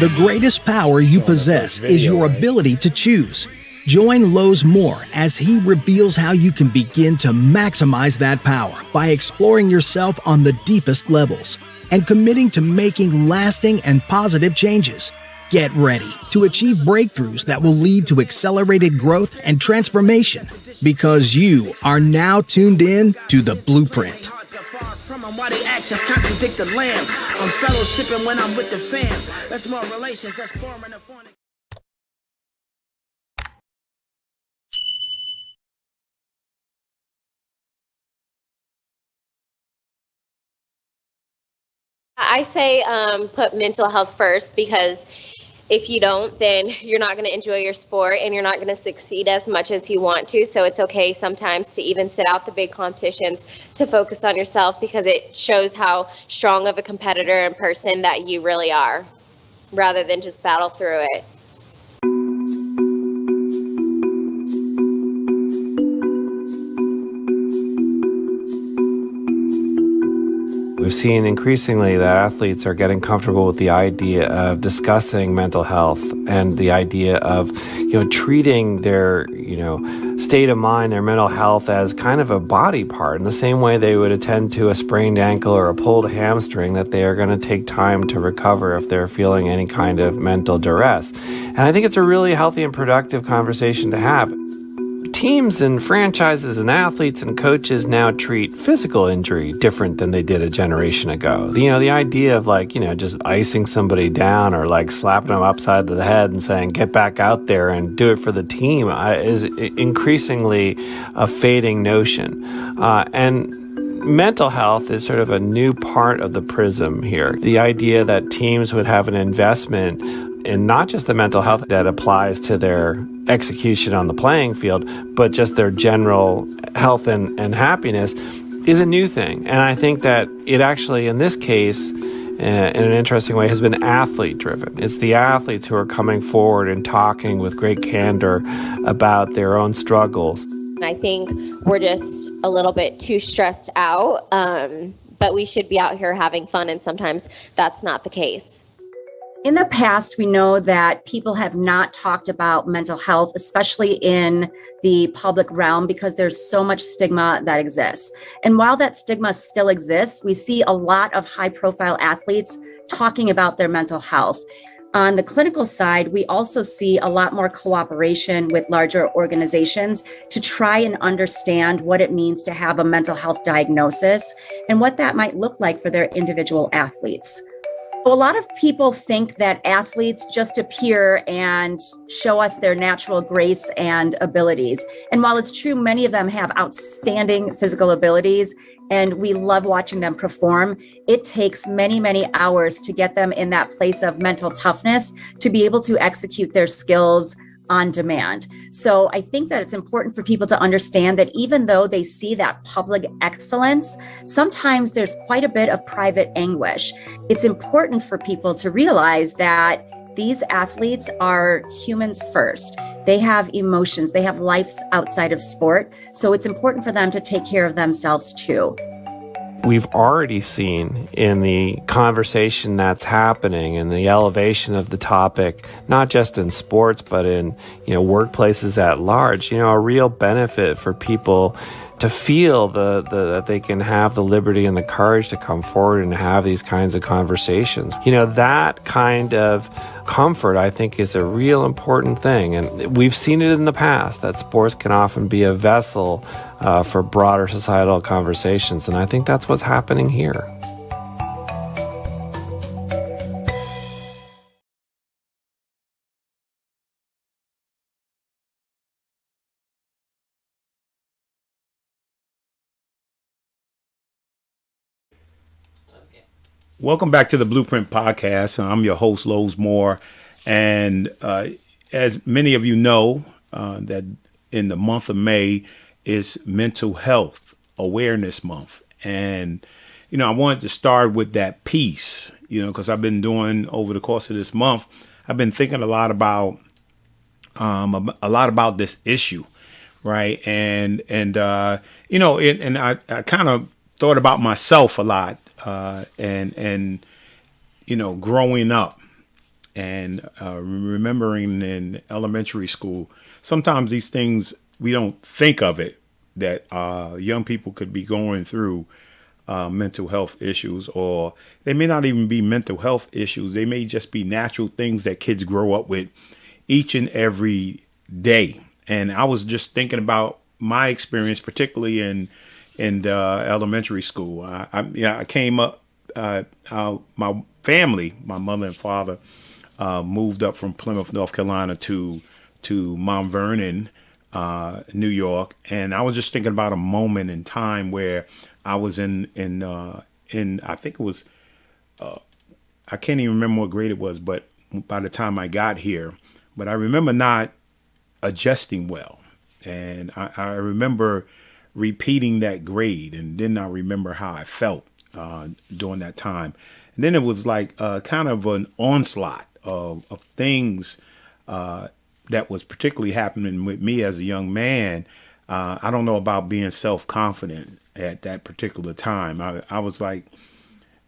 The greatest power you possess is your ability to choose. Join Lowe's Moore as he reveals how you can begin to maximize that power by exploring yourself on the deepest levels and committing to making lasting and positive changes. Get ready to achieve breakthroughs that will lead to accelerated growth and transformation, because you are now tuned in to The Blueprint. Why they actions contradict the lamb. I'm fellowshipping when I'm with the fam. That's more relations, that's forming a phonic. I say put mental health first, because if you don't, then you're not going to enjoy your sport and you're not going to succeed as much as you want to. So it's okay sometimes to even sit out the big competitions to focus on yourself, because it shows how strong of a competitor and person that you really are, rather than just battle through it. We've seen increasingly that athletes are getting comfortable with the idea of discussing mental health and the idea of, treating their, state of mind, their mental health as kind of a body part in the same way they would attend to a sprained ankle or a pulled hamstring, that they are going to take time to recover if they're feeling any kind of mental duress. And I think it's a really healthy and productive conversation to have. Teams and franchises and athletes and coaches now treat physical injury different than they did a generation ago. The idea of just icing somebody down or slapping them upside the head and saying, get back out there and do it for the team is increasingly a fading notion. And mental health is sort of a new part of the prism here. The idea that teams would have an investment in not just the mental health that applies to their execution on the playing field, but just their general health and happiness is a new thing. And I think that it actually, in this case, in an interesting way, has been athlete-driven. It's the athletes who are coming forward and talking with great candor about their own struggles. I think we're just a little bit too stressed out, but we should be out here having fun, and sometimes that's not the case. In the past, we know that people have not talked about mental health, especially in the public realm, because there's so much stigma that exists. And while that stigma still exists, we see a lot of high-profile athletes talking about their mental health. On the clinical side, we also see a lot more cooperation with larger organizations to try and understand what it means to have a mental health diagnosis and what that might look like for their individual athletes. So a lot of people think that athletes just appear and show us their natural grace and abilities. And while it's true, many of them have outstanding physical abilities and we love watching them perform, it takes many, many hours to get them in that place of mental toughness to be able to execute their skills on demand. So I think that it's important for people to understand that even though they see that public excellence, sometimes there's quite a bit of private anguish. It's important for people to realize that these athletes are humans first. They have emotions, they have lives outside of sport. So it's important for them to take care of themselves too. We've already seen in the conversation that's happening and the elevation of the topic, not just in sports, but in workplaces at large, a real benefit for people to feel that they can have the liberty and the courage to come forward and have these kinds of conversations. That kind of comfort, I think, is a real important thing. And we've seen it in the past, that sports can often be a vessel for broader societal conversations. And I think that's what's happening here. Welcome back to the Blueprint Podcast. I'm your host, Lowe's Moore. And as many of you know, that in the month of May is Mental Health Awareness Month. And, I wanted to start with that piece, because I've been doing over the course of this month, I've been thinking a lot about this issue, right? And I kind of thought about myself a lot. And growing up and remembering in elementary school, sometimes these things, we don't think of it, that young people could be going through mental health issues, or they may not even be mental health issues. They may just be natural things that kids grow up with each and every day. And I was just thinking about my experience, particularly in elementary school. I came up, my family, my mother and father, moved up from Plymouth, North Carolina to Mount Vernon, New York, and I was just thinking about a moment in time where I was in I think it was I can't even remember what grade it was, but by the time I got here, but I remember not adjusting well, and I remember repeating that grade, and then I remember how I felt during that time, and then it was like kind of an onslaught of things that was particularly happening with me as a young man. I don't know about being self-confident at that particular time. I was like,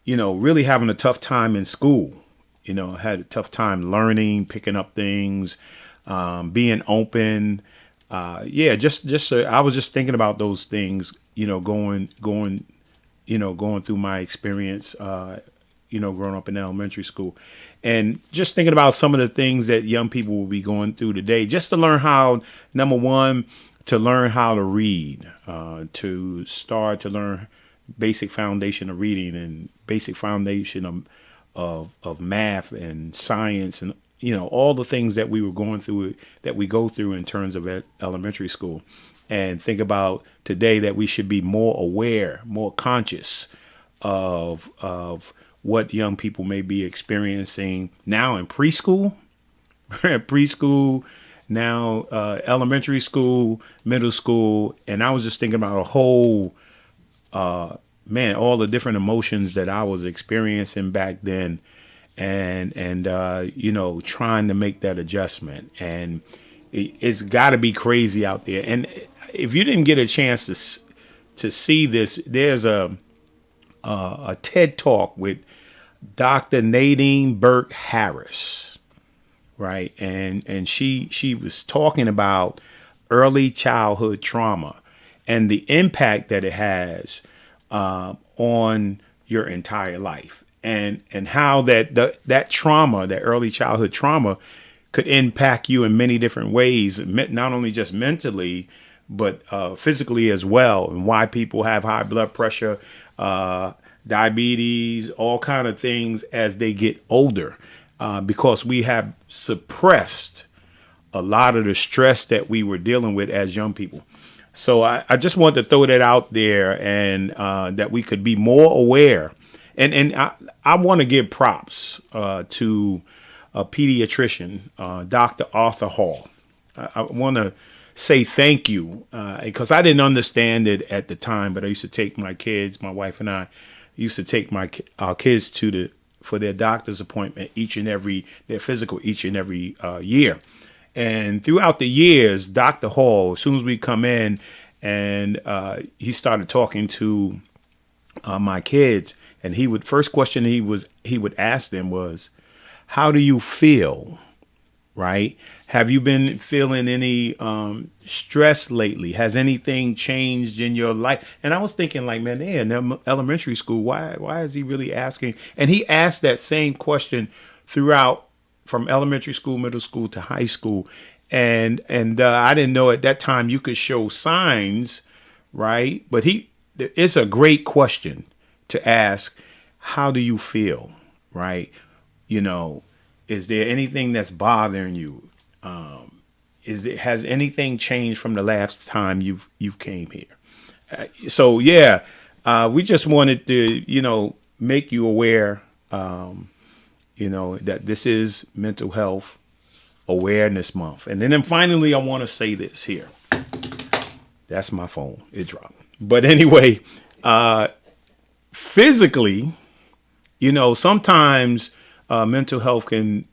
really having a tough time in school. I had a tough time learning, picking up things, being open. I was just thinking about those things, going through my experience, growing up in elementary school, and just thinking about some of the things that young people will be going through today, just to learn how, number one, to learn how to read, to start to learn basic foundation of reading and basic foundation of math and science, and all the things that we were going through, that we go through in terms of elementary school. And think about today that we should be more aware, more conscious of what young people may be experiencing now in preschool, now elementary school, middle school. And I was just thinking about a whole, all the different emotions that I was experiencing back then, and trying to make that adjustment. And it's got to be crazy out there. And if you didn't get a chance to see this, there's a TED Talk with Dr. Nadine Burke Harris, right? And she was talking about early childhood trauma and the impact that it has on your entire life, and how that trauma, that early childhood trauma, could impact you in many different ways, not only just mentally, but physically as well, and why people have high blood pressure, diabetes, all kind of things as they get older, because we have suppressed a lot of the stress that we were dealing with as young people. So I just want to throw that out there, and that we could be more aware. And I want to give props to a pediatrician, Dr. Arthur Hall. I want to say thank you, because I didn't understand it at the time, but I used to take my kids, my wife and I used to take our kids for their doctor's appointment their physical each and every year. And throughout the years, Dr. Hall, as soon as we come in, and he started talking to my kids, and first question he would ask them was, "How do you feel?" Right? Have you been feeling any stress lately? Has anything changed in your life? And I was thinking, like, man, they're in elementary school. Why is he really asking? And he asked that same question throughout, from elementary school, middle school to high school. And I didn't know at that time you could show signs, right? But it's a great question to ask. How do you feel, right? Is there anything that's bothering you? Has anything changed from the last time you've came here? We just wanted to, make you aware, that this is Mental Health Awareness Month. And then finally, I want to say this here. That's my phone. It dropped. But anyway, physically, sometimes mental health can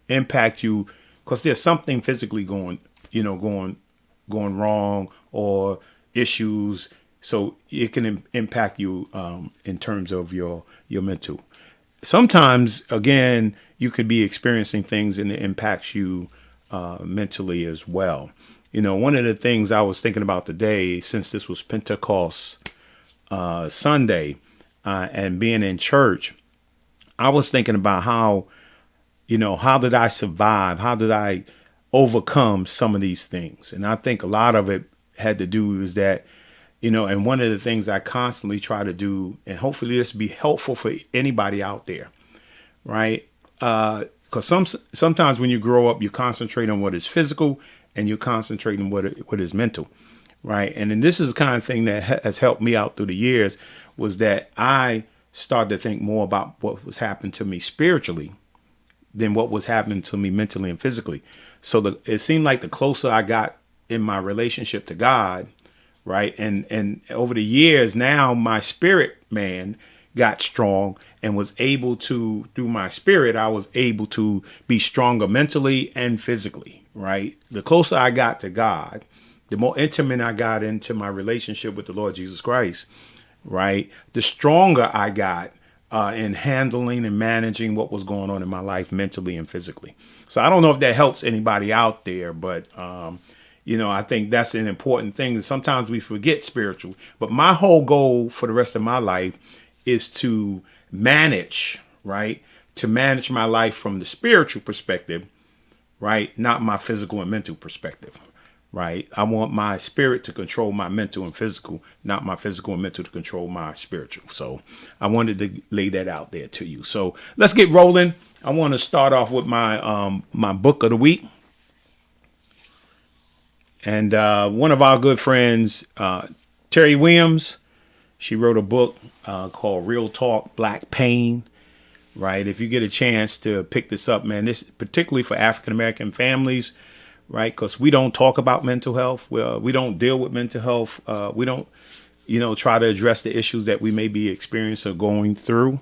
impact you because there's something physically going wrong, or issues. So it can impact you in terms of your mental. Sometimes, again, you could be experiencing things and it impacts you mentally as well. You know, one of the things I was thinking about today, since this was Pentecost Sunday and being in church, I was thinking about how, you know, how did I survive? How did I overcome some of these things? And I think a lot of it had to do is that, you know, and one of the things I constantly try to do, and hopefully this be helpful for anybody out there, right? Because sometimes when you grow up, you concentrate on what is physical and you concentrate on what is mental, right? And then this is the kind of thing that has helped me out through the years, was that I started to think more about what was happening to me spiritually than what was happening to me mentally and physically. So it seemed like the closer I got in my relationship to God, right, and over the years now, my spirit man got strong and was able to, through my spirit, I was able to be stronger mentally and physically, right? The closer I got to God, the more intimate I got into my relationship with the Lord Jesus Christ, right, the stronger I got in handling and managing what was going on in my life mentally and physically. So I don't know if that helps anybody out there, but you know, I think that's an important thing. Sometimes we forget spiritual, but my whole goal for the rest of my life is to manage, right? To manage my life from the spiritual perspective, right? Not my physical and mental perspective, right? I want my spirit to control my mental and physical, not my physical and mental to control my spiritual. So I wanted to lay that out there to you. So let's get rolling. I want to start off with my my book of the week. And one of our good friends, Terry Williams, she wrote a book called Real Talk, Black Pain, right? If you get a chance to pick this up, man, this particularly for African-American families, right? Because we don't talk about mental health. We don't deal with mental health. We don't, you know, try to address the issues that we may be experiencing or going through,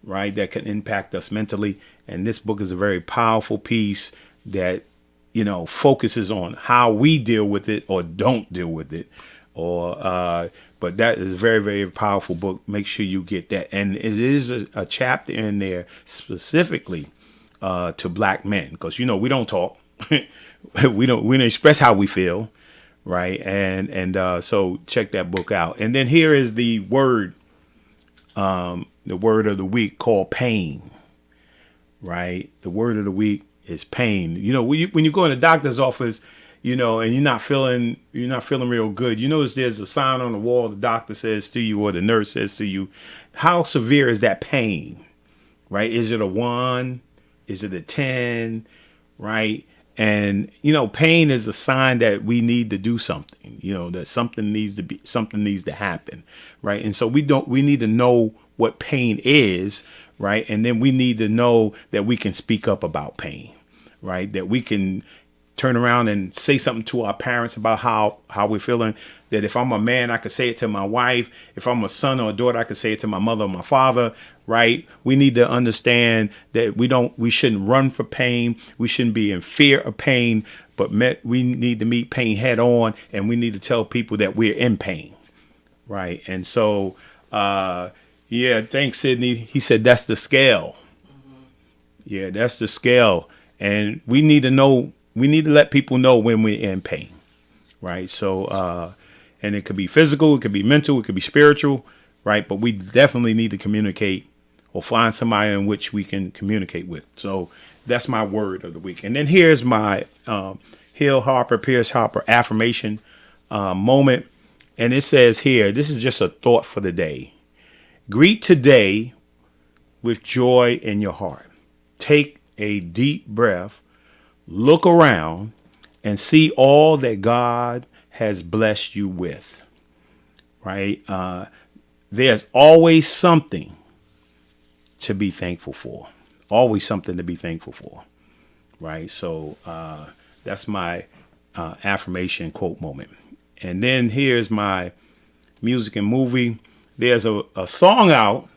right? That can impact us mentally. And this book is a very powerful piece that, you know, focuses on how we deal with it or don't deal with it, or but that is a very, very powerful book. Make sure you get that. And it is a chapter in there specifically to black men, because, you know, we don't talk. we don't express how we feel, right? And so check that book out. And then here is the word of the week, called pain, right? The word of the week is pain. You know, when you go in the doctor's office, you know, and you're not feeling real good, you notice there's a sign on the wall. The doctor says to you, or the nurse says to you, how severe is that pain, right? Is it a 1? Is it a 10? Right? And, you know, pain is a sign that we need to do something, you know, that something needs to happen. Right. And so we need to know what pain is. Right. And then we need to know that we can speak up about pain. Right. That we can turn around and say something to our parents about how we're feeling. That if I'm a man, I could say it to my wife. If I'm a son or a daughter, I could say it to my mother or my father. Right. We need to understand that we shouldn't run for pain. We shouldn't be in fear of pain, but we need to meet pain head on, and we need to tell people that we're in pain. Right. And so, yeah, thanks, Sydney. He said, that's the scale. Yeah, that's the scale. And we need to let people know when we're in pain. Right. So, and it could be physical, it could be mental, it could be spiritual. Right. But we definitely need to communicate, or find somebody in which we can communicate with. So that's my word of the week. And then here's my Pierce Harper affirmation moment. And it says here, this is just a thought for the day. Greet today with joy in your heart. Take a deep breath, look around, and see all that God has blessed you with. Right? There's always something to be thankful for. Always something to be thankful for. Right? So that's my affirmation quote moment. And then here's my music and movie. There's a song out.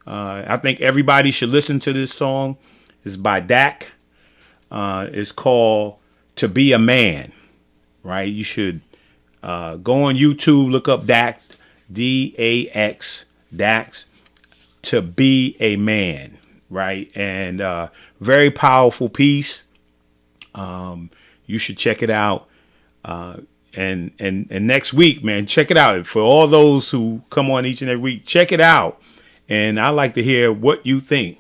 I think everybody should listen to this song. It's by Dak. It's called To Be a Man. Right? You should go on YouTube, look up Dax, Dax, Dax, To Be a Man. right? And very powerful piece. You should check it out. And next week, man, check it out. For all those who come on each and every week, check it out. And I'd like to hear what you think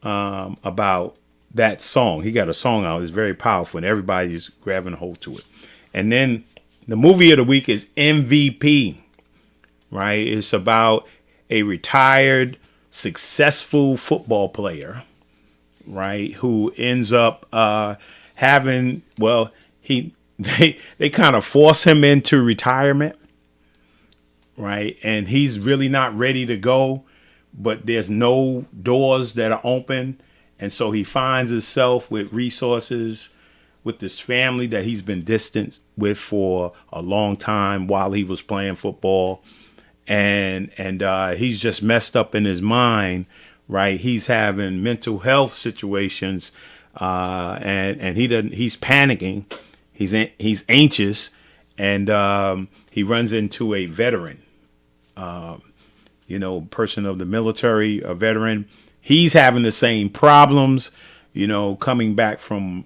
about that song. He got a song out. It's very powerful, and everybody's grabbing a hold to it. And then the movie of the week is MVP, right? It's about a retired, successful football player, right, who ends up having, well, they kind of force him into retirement, right? And he's really not ready to go, but there's no doors that are open. And so he finds himself with resources, with this family that he's been distant with for a long time while he was playing football. And he's just messed up in his mind, right? He's having mental health situations, and he's panicking. He's anxious, and he runs into a veteran, person of the military, a veteran. He's having the same problems, coming back from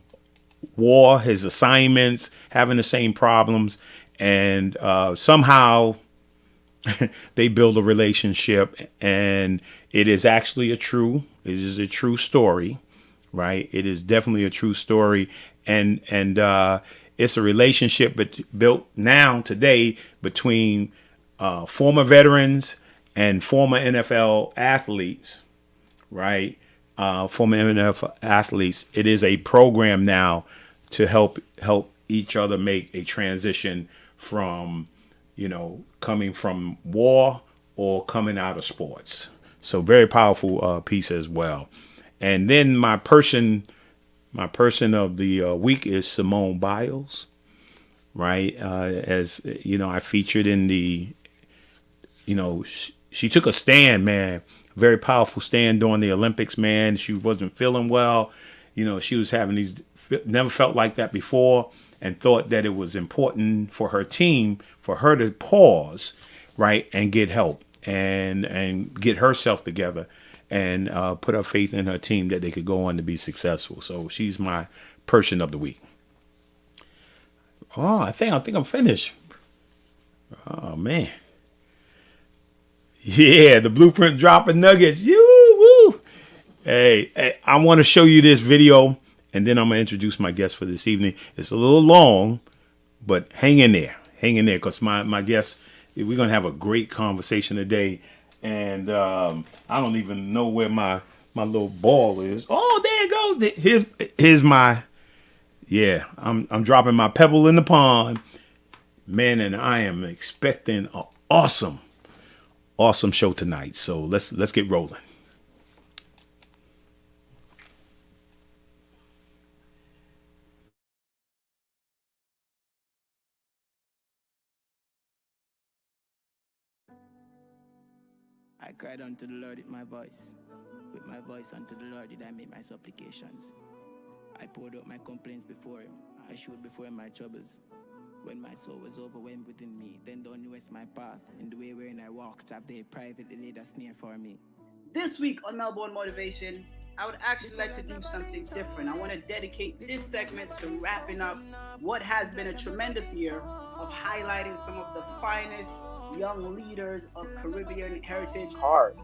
war, his assignments, having the same problems. And somehow they build a relationship, and it is actually a true story, right? It is definitely a true story. And it's a relationship built now today between former veterans and former NFL athletes, right? Former NFL athletes. It is a program now to help each other make a transition from, coming from war or coming out of sports. So very powerful piece as well. And then my person of the week is Simone Biles, right? As you know, I featured in the, she took a stand, man, very powerful stand during the Olympics, man. She wasn't feeling well. She was having never felt like that before, and thought that it was important for her team, for her to pause, right, and get help and get herself together, and put her faith in her team that they could go on to be successful. So she's my person of the week. Oh, I think I'm finished. Oh man. Yeah, the blueprint dropping nuggets. Woo! Hey, I want to show you this video, and then I'm gonna introduce my guest for this evening. It's a little long, but hang in there, because my guest, we're gonna have a great conversation today. And I don't even know where my little ball is. Oh, there it goes. Here's my, I'm dropping my pebble in the pond, man, and I am expecting an awesome show tonight. So let's get rolling. I cried unto the Lord with my voice unto the Lord did I make my supplications. I poured out my complaints before him. I showed before him my troubles. When my soul was overwhelmed within me, then thou knewest my path. In the way wherein I walked, have they privately laid a snare for me. This week on Melbourne Motivation, I would actually like to do something different. I want to dedicate this segment to wrapping up what has been a tremendous year of highlighting some of the finest young leaders of Caribbean heritage. Hard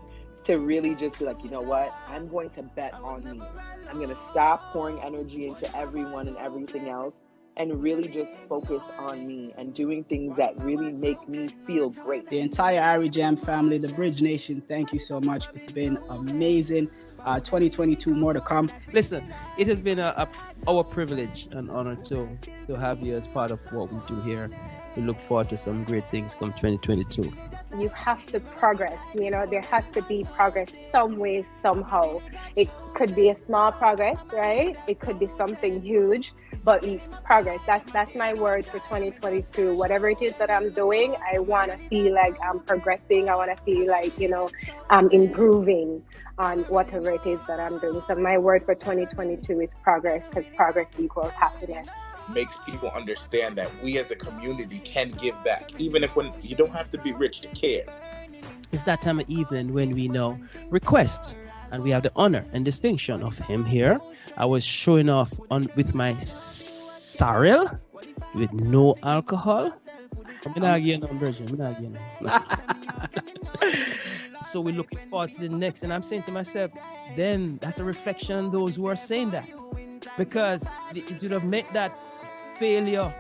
to really just be like, you know what, I'm going to bet on me. I'm going to stop pouring energy into everyone and everything else, and really just focus on me and doing things that really make me feel great. The entire Ari Jam family, the Bridge Nation, thank you so much. It's been amazing. 2022, more to come. Listen, it has been our privilege and honor to have you as part of what we do here. We look forward to some great things come 2022. You have to progress, there has to be progress some way, somehow. It could be a small progress, right? It could be something huge, but progress, that's my word for 2022. Whatever it is that I'm doing, I want to feel like I'm progressing. I want to feel like, I'm improving on whatever it is that I'm doing. So my word for 2022 is progress, because progress equals happiness. Makes people understand that we as a community can give back, even if when you don't have to be rich to care. It's that time of evening when we know request and we have the honor and distinction of him here. I was showing off with my sorrel with no alcohol. So we're looking forward to the next, and I'm saying to myself, then that's a reflection on those who are saying that, because it would have made that failure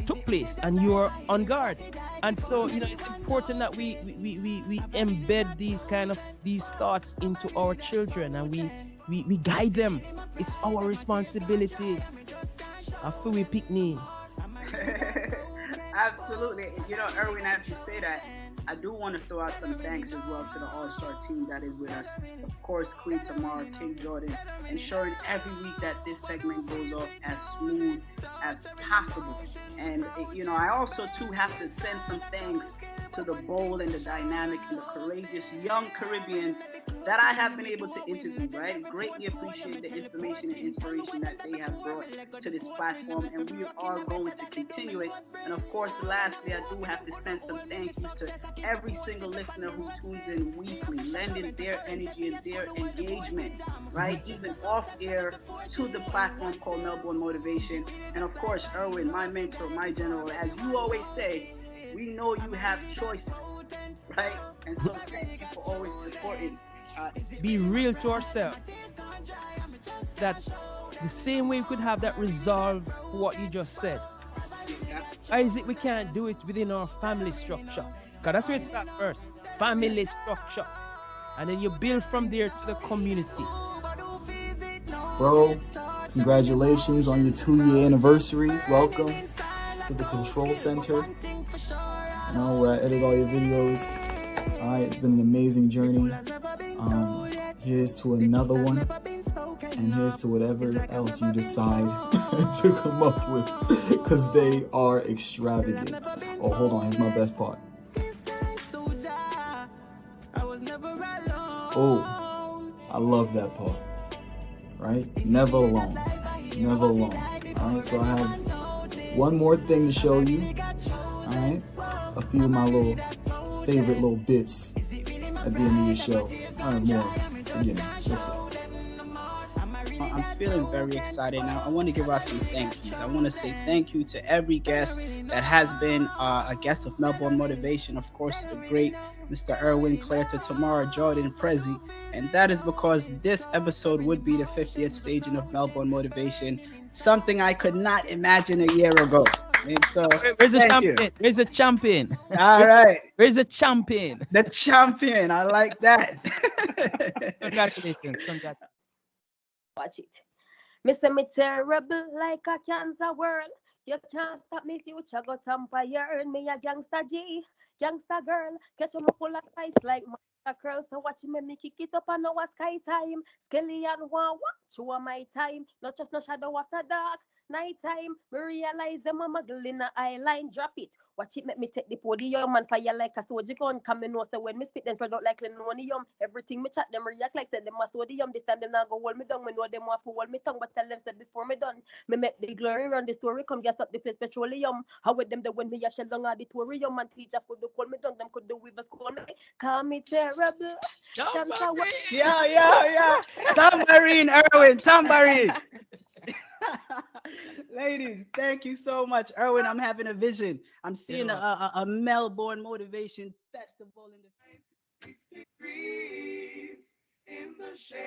took place and you're on guard. And so it's important that we embed these thoughts into our children, and we guide them. It's our responsibility. After we pick me. Absolutely. Erwin, as you say that, I do want to throw out some thanks as well to the all-star team that is with us. Of course, Queen Tamar, King Jordan, ensuring every week that this segment goes off as smooth as possible. And, I also, too, have to send some thanks to the bold and the dynamic and the courageous young Caribbeans that I have been able to interview, right? Greatly appreciate the information and inspiration that they have brought to this platform, and we are going to continue it. And of course, lastly, I do have to send some thank yous to every single listener who tunes in weekly, lending their energy and their engagement, right? Even off air to the platform called Melbourne Motivation. And of course, Erwin, my mentor, my general, as you always say, we know you have choices, right? And so thank you for always supporting. Be real to ourselves. That the same way we could have that resolve for what you just said. Why is it we can't do it within our family structure? Because that's where it starts first. Family structure. And then you build from there to the community. Bro, congratulations on your 2-year anniversary. Welcome to the Control Center. I know where I edit all your videos. Alright, it's been an amazing journey. Here's to another one. And here's to whatever else you decide to come up with, because they are extravagant. Oh, hold on, here's my best part. Oh, I love that part. Right? Never alone. Never alone. Alright, so I have one more thing to show you. Alright? A few of my favorite little bits at the end of the show. Alright, more. Again, listen. I'm feeling very excited now. I want to give out some thank yous. I want to say thank you to every guest that has been a guest of Melbourne Motivation. Of course, the great Mr. Erwin, Claire, to Tamara, Jordan, Prezi. And that is because this episode would be the 50th staging of Melbourne Motivation, something I could not imagine a year ago. And so, where's the champion? You. Where's the champion? All right. Where's the champion? The champion. I like that. Congratulations. Watch it. Me say me terrible like a cancer world. You can't stop me future, go tamper me a gangster G, gangster girl. Catch me full of spice like my curls. So watch me kick it up and now a sky time. Skelly and one show my time. Not just no shadow after dark. Night time, me realize them a muggle in the eye line, drop it. Watch it make me take the podium and fire like a soldier gun. Come in, know so when me spit them spread out like linoleum. Everything me chat them react like said them a sodium. This time them not go hold me down. Me know them want to hold me tongue, but tell them said before me done. Me make the glory run the story come gas up the place petroleum. How with them the when me a shell down auditorium and teacher could do call me down. Them could do with us call me. Call me terrible. Yeah. Tambourine, Erwin, tambourine. Ladies, thank you so much. Erwin, I'm having a vision. I'm seeing a Melbourne Motivation Festival in the 60 degrees in the shade.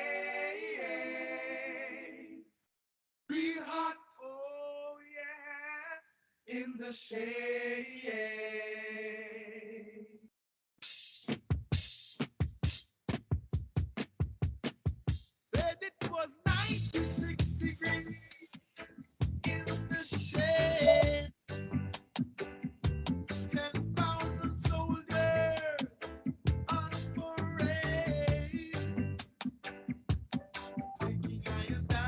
Real hot, oh yes, in the shade. Said it was 96 degrees. Shade. 10,000 soldiers on parade, thinking I and I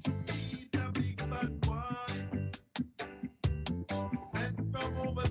to be the big bad one, sent from overseas.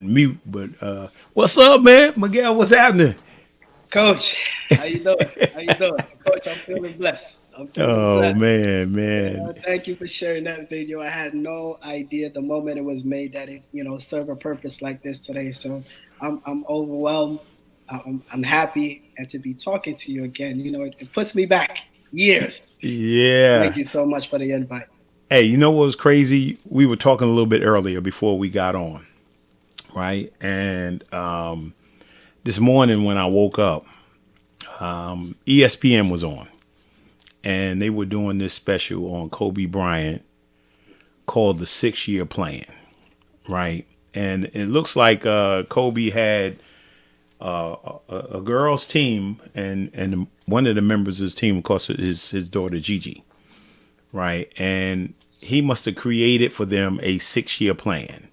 mute, but what's up, man? Miguel, what's happening? Coach, how you doing? How you doing? Coach, I'm feeling blessed. I'm feeling Oh blessed. man. Thank you for sharing that video. I had no idea the moment it was made that it, serve a purpose like this today. So I'm overwhelmed. I'm happy and to be talking to you again. It puts me back years. Yeah. Thank you so much for the invite. Hey, you know what was crazy? We were talking a little bit earlier before we got on, right? And this morning when I woke up, ESPN was on, and they were doing this special on Kobe Bryant called the 6-year plan, right? And it looks like Kobe had a girls' team, and one of the members of his team, of course, is his daughter Gigi, right? And he must have created for them a 6-year plan,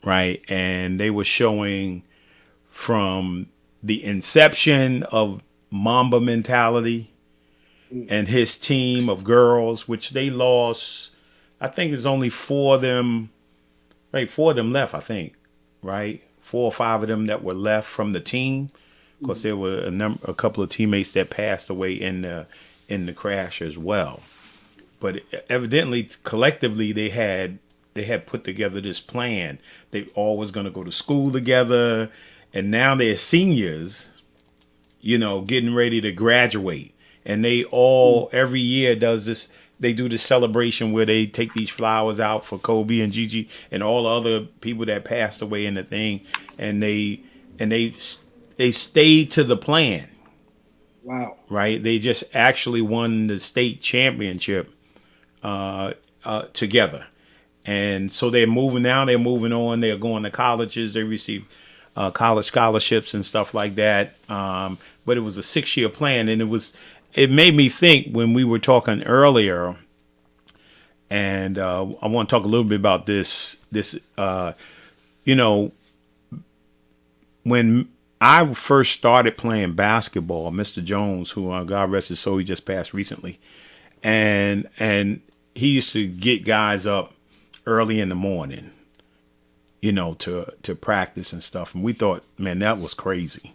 right? And they were showing from the inception of Mamba mentality and his team of girls, which they lost. I think there's only 4 of them, right? 4 of them left, I think, right? 4 or 5 of them that were left from the team. Of course, there were a couple of teammates that passed away in the crash as well. But evidently, collectively, they had put together this plan. They all was going to go to school together, and now they're seniors, getting ready to graduate. And they all every year does this. They do this celebration where they take these flowers out for Kobe and Gigi and all the other people that passed away in the thing, and they stayed to the plan. Wow! Right? They just actually won the state championship together, and so they're moving now. They're moving on. They're going to colleges. They receive college scholarships and stuff like that. But it was a 6-year plan, and it made me think when we were talking earlier, and I want to talk a little bit about this. When I first started playing basketball, Mr. Jones, who God rest his soul, he just passed recently, and he used to get guys up early in the morning, to practice and stuff, and we thought, man, that was crazy,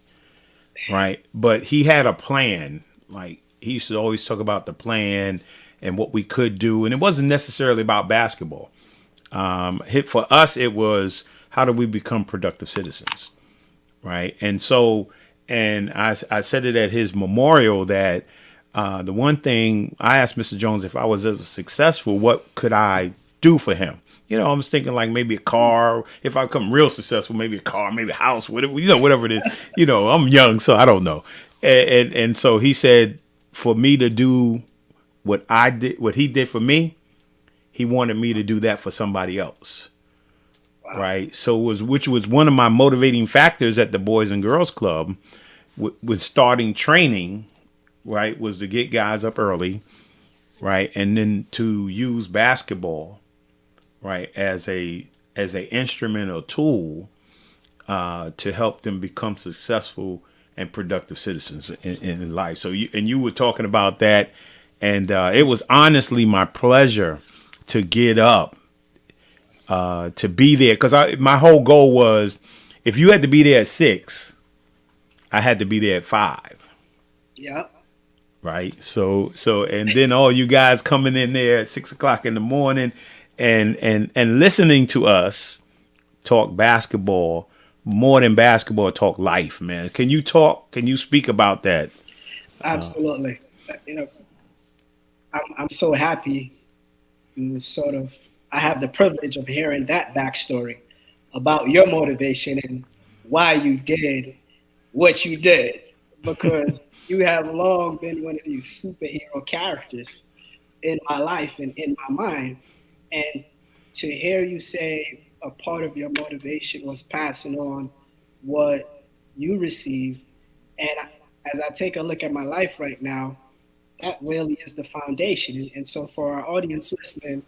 right? But he had a plan. Like, he used to always talk about the plan and what we could do. And it wasn't necessarily about basketball. For us, it was, how do we become productive citizens? Right. And so, and I said it at his memorial that the one thing I asked Mr. Jones, if I was ever successful, what could I do for him? I was thinking like maybe a car. If I become real successful, maybe a car, maybe a house, whatever it is. I'm young, so I don't know. And so he said, for me to do what I did, what he did for me, he wanted me to do that for somebody else. Wow. Right. So which was one of my motivating factors at the Boys and Girls Club with starting training, right, was to get guys up early, right, and then to use basketball, right, as a instrumental tool to help them become successful and productive citizens in life. So you were talking about that, and it was honestly my pleasure to get up, to be there, because my whole goal was, if you had to be there at 6, I had to be there at 5. Yep. Right. So and then all you guys coming in there at 6 o'clock in the morning and listening to us talk basketball. More than basketball, talk life, man. Can you speak about that? Absolutely. I'm so happy I have the privilege of hearing that backstory about your motivation and why you did what you did, because you have long been one of these superhero characters in my life and in my mind. And to hear you say a part of your motivation was passing on what you received. And as I take a look at my life right now, that really is the foundation. And so for our audience listening,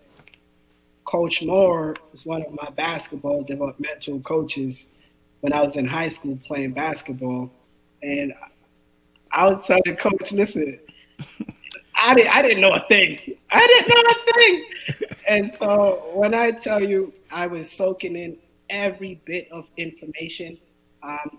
Coach Moore is one of my basketball developmental coaches when I was in high school playing basketball. And I was telling Coach, listen, I didn't know a thing. I didn't know a thing. And so when I tell you I was soaking in every bit of information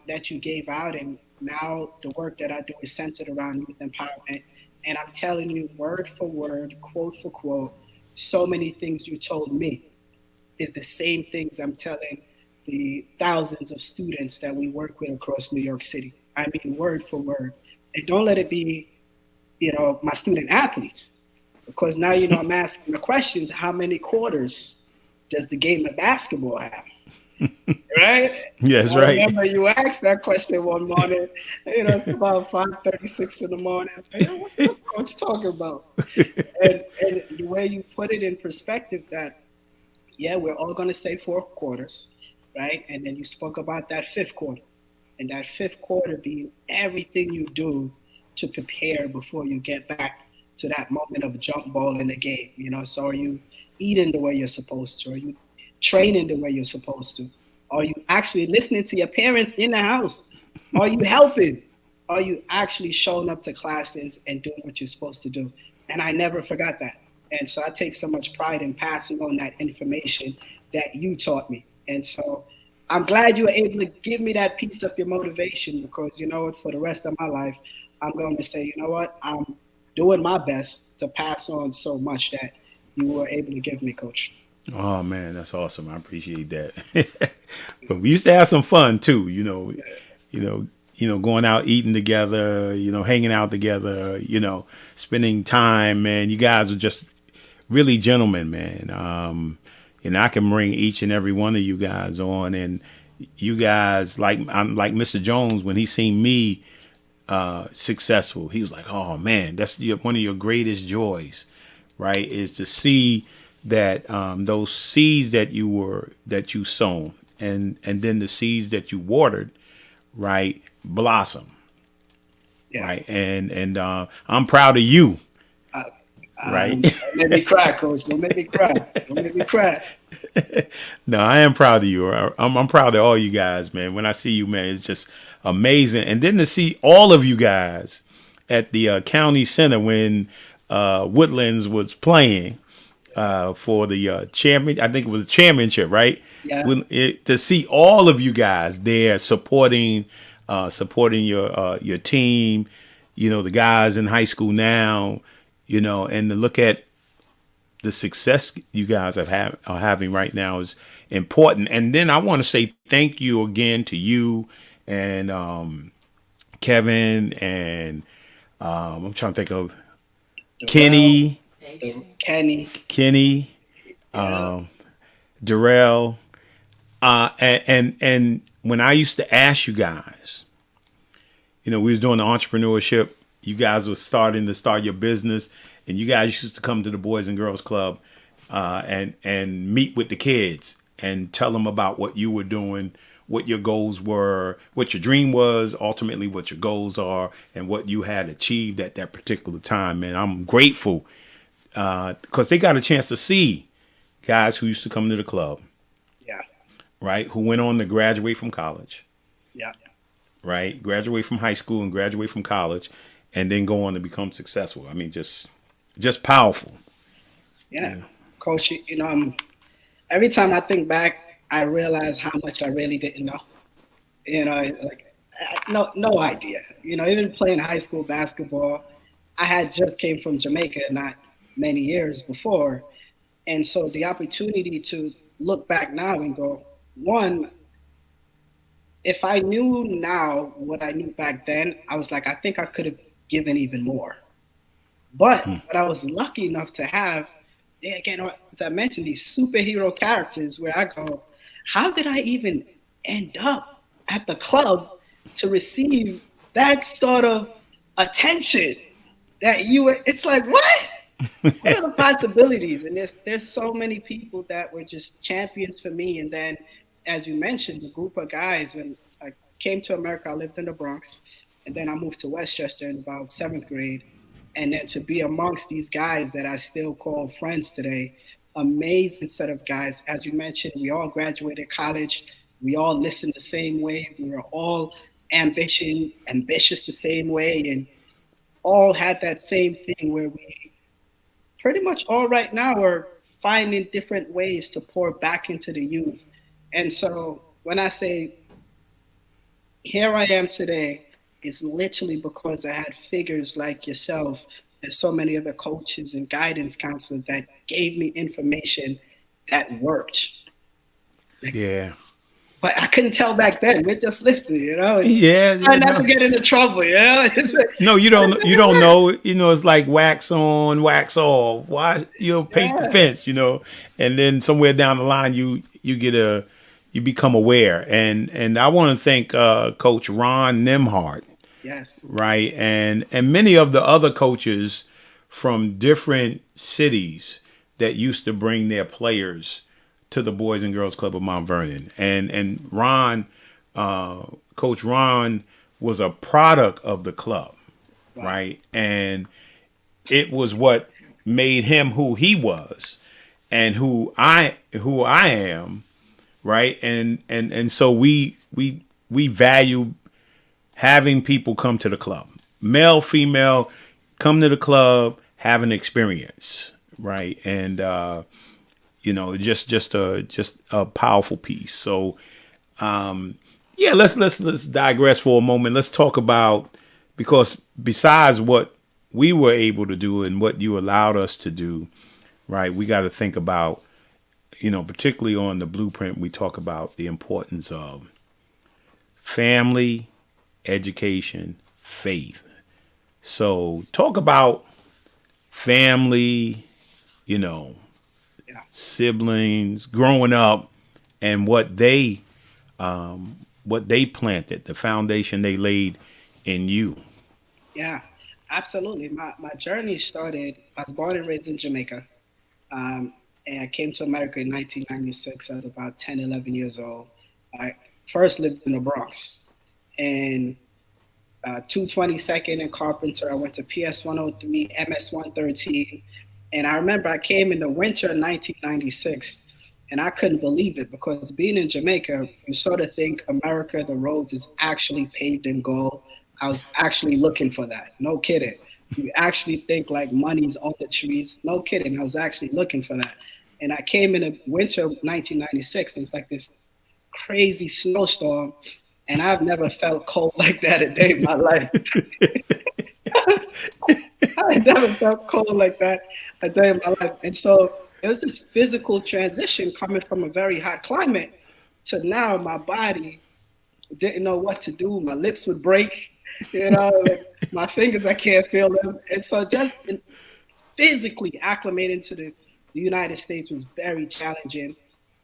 that you gave out. And now the work that I do is centered around youth empowerment. And I'm telling you, word for word, quote for quote, so many things you told me is the same things I'm telling the thousands of students that we work with across New York City. I mean, word for word. And don't let it be, my student athletes, because now, I'm asking the questions, how many quarters does the game of basketball have? Right? Yes, I right. remember you asked that question one morning. It's about 5:36 in the morning. I said, what's this coach talking about? And the way you put it in perspective, that yeah, we're all going to say 4 quarters, right? And then you spoke about that fifth quarter, and that fifth quarter being everything you do to prepare before you get back to that moment of jump ball in the game. So are you eating the way you're supposed to? Are you training the way you're supposed to? Are you actually listening to your parents in the house? Are you helping? Are you actually showing up to classes and doing what you're supposed to do? And I never forgot that. And so I take so much pride in passing on that information that you taught me. And so I'm glad you were able to give me that piece of your motivation, because for the rest of my life, I'm going to say, I'm doing my best to pass on so much that you were able to give me, Coach. Oh man, that's awesome. I appreciate that. But we used to have some fun too, going out eating together, hanging out together, spending time, man. You guys are just really gentlemen, man. I can bring each and every one of you guys on, and you guys, I'm like Mr. Jones, when he seen me successful, he was like, oh man, that's one of your greatest joys, right? Is to see that those seeds that you sown, and then the seeds that you watered, right, blossom, Yeah. right, and I'm proud of you, right. Don't make me cry, Coach. Don't make me cry. Don't make me cry. No, I am proud of you. I'm proud of all you guys, man. When I see you, man, it's just amazing. And then to see all of you guys at the county center when Woodlands was playing for the champion, I think it was a championship, right? Yeah. To see all of you guys there supporting your team, the guys in high school now, and to look at the success you guys are having right now is important. And then I want to say thank you again to you and Kevin, and I'm trying to think of Kenny, Darrell, and when I used to ask you guys, we was doing the entrepreneurship. You guys were starting to start your business, and you guys used to come to the Boys and Girls Club and meet with the kids and tell them about what you were doing, what your goals were, what your dream was, ultimately what your goals are, and what you had achieved at that particular time. And I'm grateful because they got a chance to see guys who used to come to the club. Yeah. Right. Who went on to graduate from college. Yeah. Right. Graduate from high school and graduate from college, and then go on to become successful. I mean, just powerful. Yeah. Coach, every time I think back, I realize how much I really didn't know. No idea. Even playing high school basketball, I had just came from Jamaica not many years before. And so the opportunity to look back now and go, one, if I knew now what I knew back then, I was like, I think I could have given even more. But what I was lucky enough to have, again, as I mentioned, these superhero characters where I go, how did I even end up at the club to receive that sort of attention that you were? It's like, what? What are the possibilities? And there's so many people that were just champions for me. And then, as you mentioned, the group of guys, when I came to America, I lived in the Bronx, and then I moved to Westchester in about 7th grade. And then to be amongst these guys that I still call friends today, amazing set of guys. As you mentioned, we all graduated college. We all listened the same way. We were all ambitious the same way, and all had that same thing where we pretty much all right now are finding different ways to pour back into the youth And so when I say here I am today, it's literally because I had figures like yourself and so many other coaches and guidance counselors that gave me information that worked. Yeah. But I couldn't tell back then. We're just listening, and Yeah, trying not to no. get into trouble, It's like, No, you don't. You don't know. It's like wax on, wax off. Why paint the yeah, fence? And then somewhere down the line, you become aware. And I want to thank Coach Ron Nimhart, yes, right, and many of the other coaches from different cities that used to bring their players to the Boys and Girls Club of Mount Vernon. And Ron, Coach Ron, was a product of the club, right? And it was what made him who he was and who I am, right? And so we value having people come to the club, male, female, come to the club, have an experience, right? And just a powerful piece. So yeah, let's digress for a moment. Let's talk about, because besides what we were able to do and what you allowed us to do, right? We got to think about, particularly on the blueprint, we talk about the importance of family, education, faith. So talk about family, siblings growing up and what they planted, the foundation they laid in you. yeah, absolutely. My journey started. I was born and raised in Jamaica, and I came to America in 1996. I was about 10, 11 years old. I first lived in the Bronx, and 222nd and Carpenter. I went to PS 103, MS 113. And I remember I came in the winter of 1996, and I couldn't believe it because being in Jamaica, you sort of think America, the roads is actually paved in gold. I was actually looking for that. No kidding. You actually think like money's on the trees. No kidding. I was actually looking for that. And I came in the winter of 1996, and it's like this crazy snowstorm, and I've never felt cold like that a day in my life. I never felt cold like that a day in my life. And so it was this physical transition coming from a very hot climate to now my body didn't know what to do. My lips would break, like my fingers, I can't feel them. And so just physically acclimating to the United States was very challenging.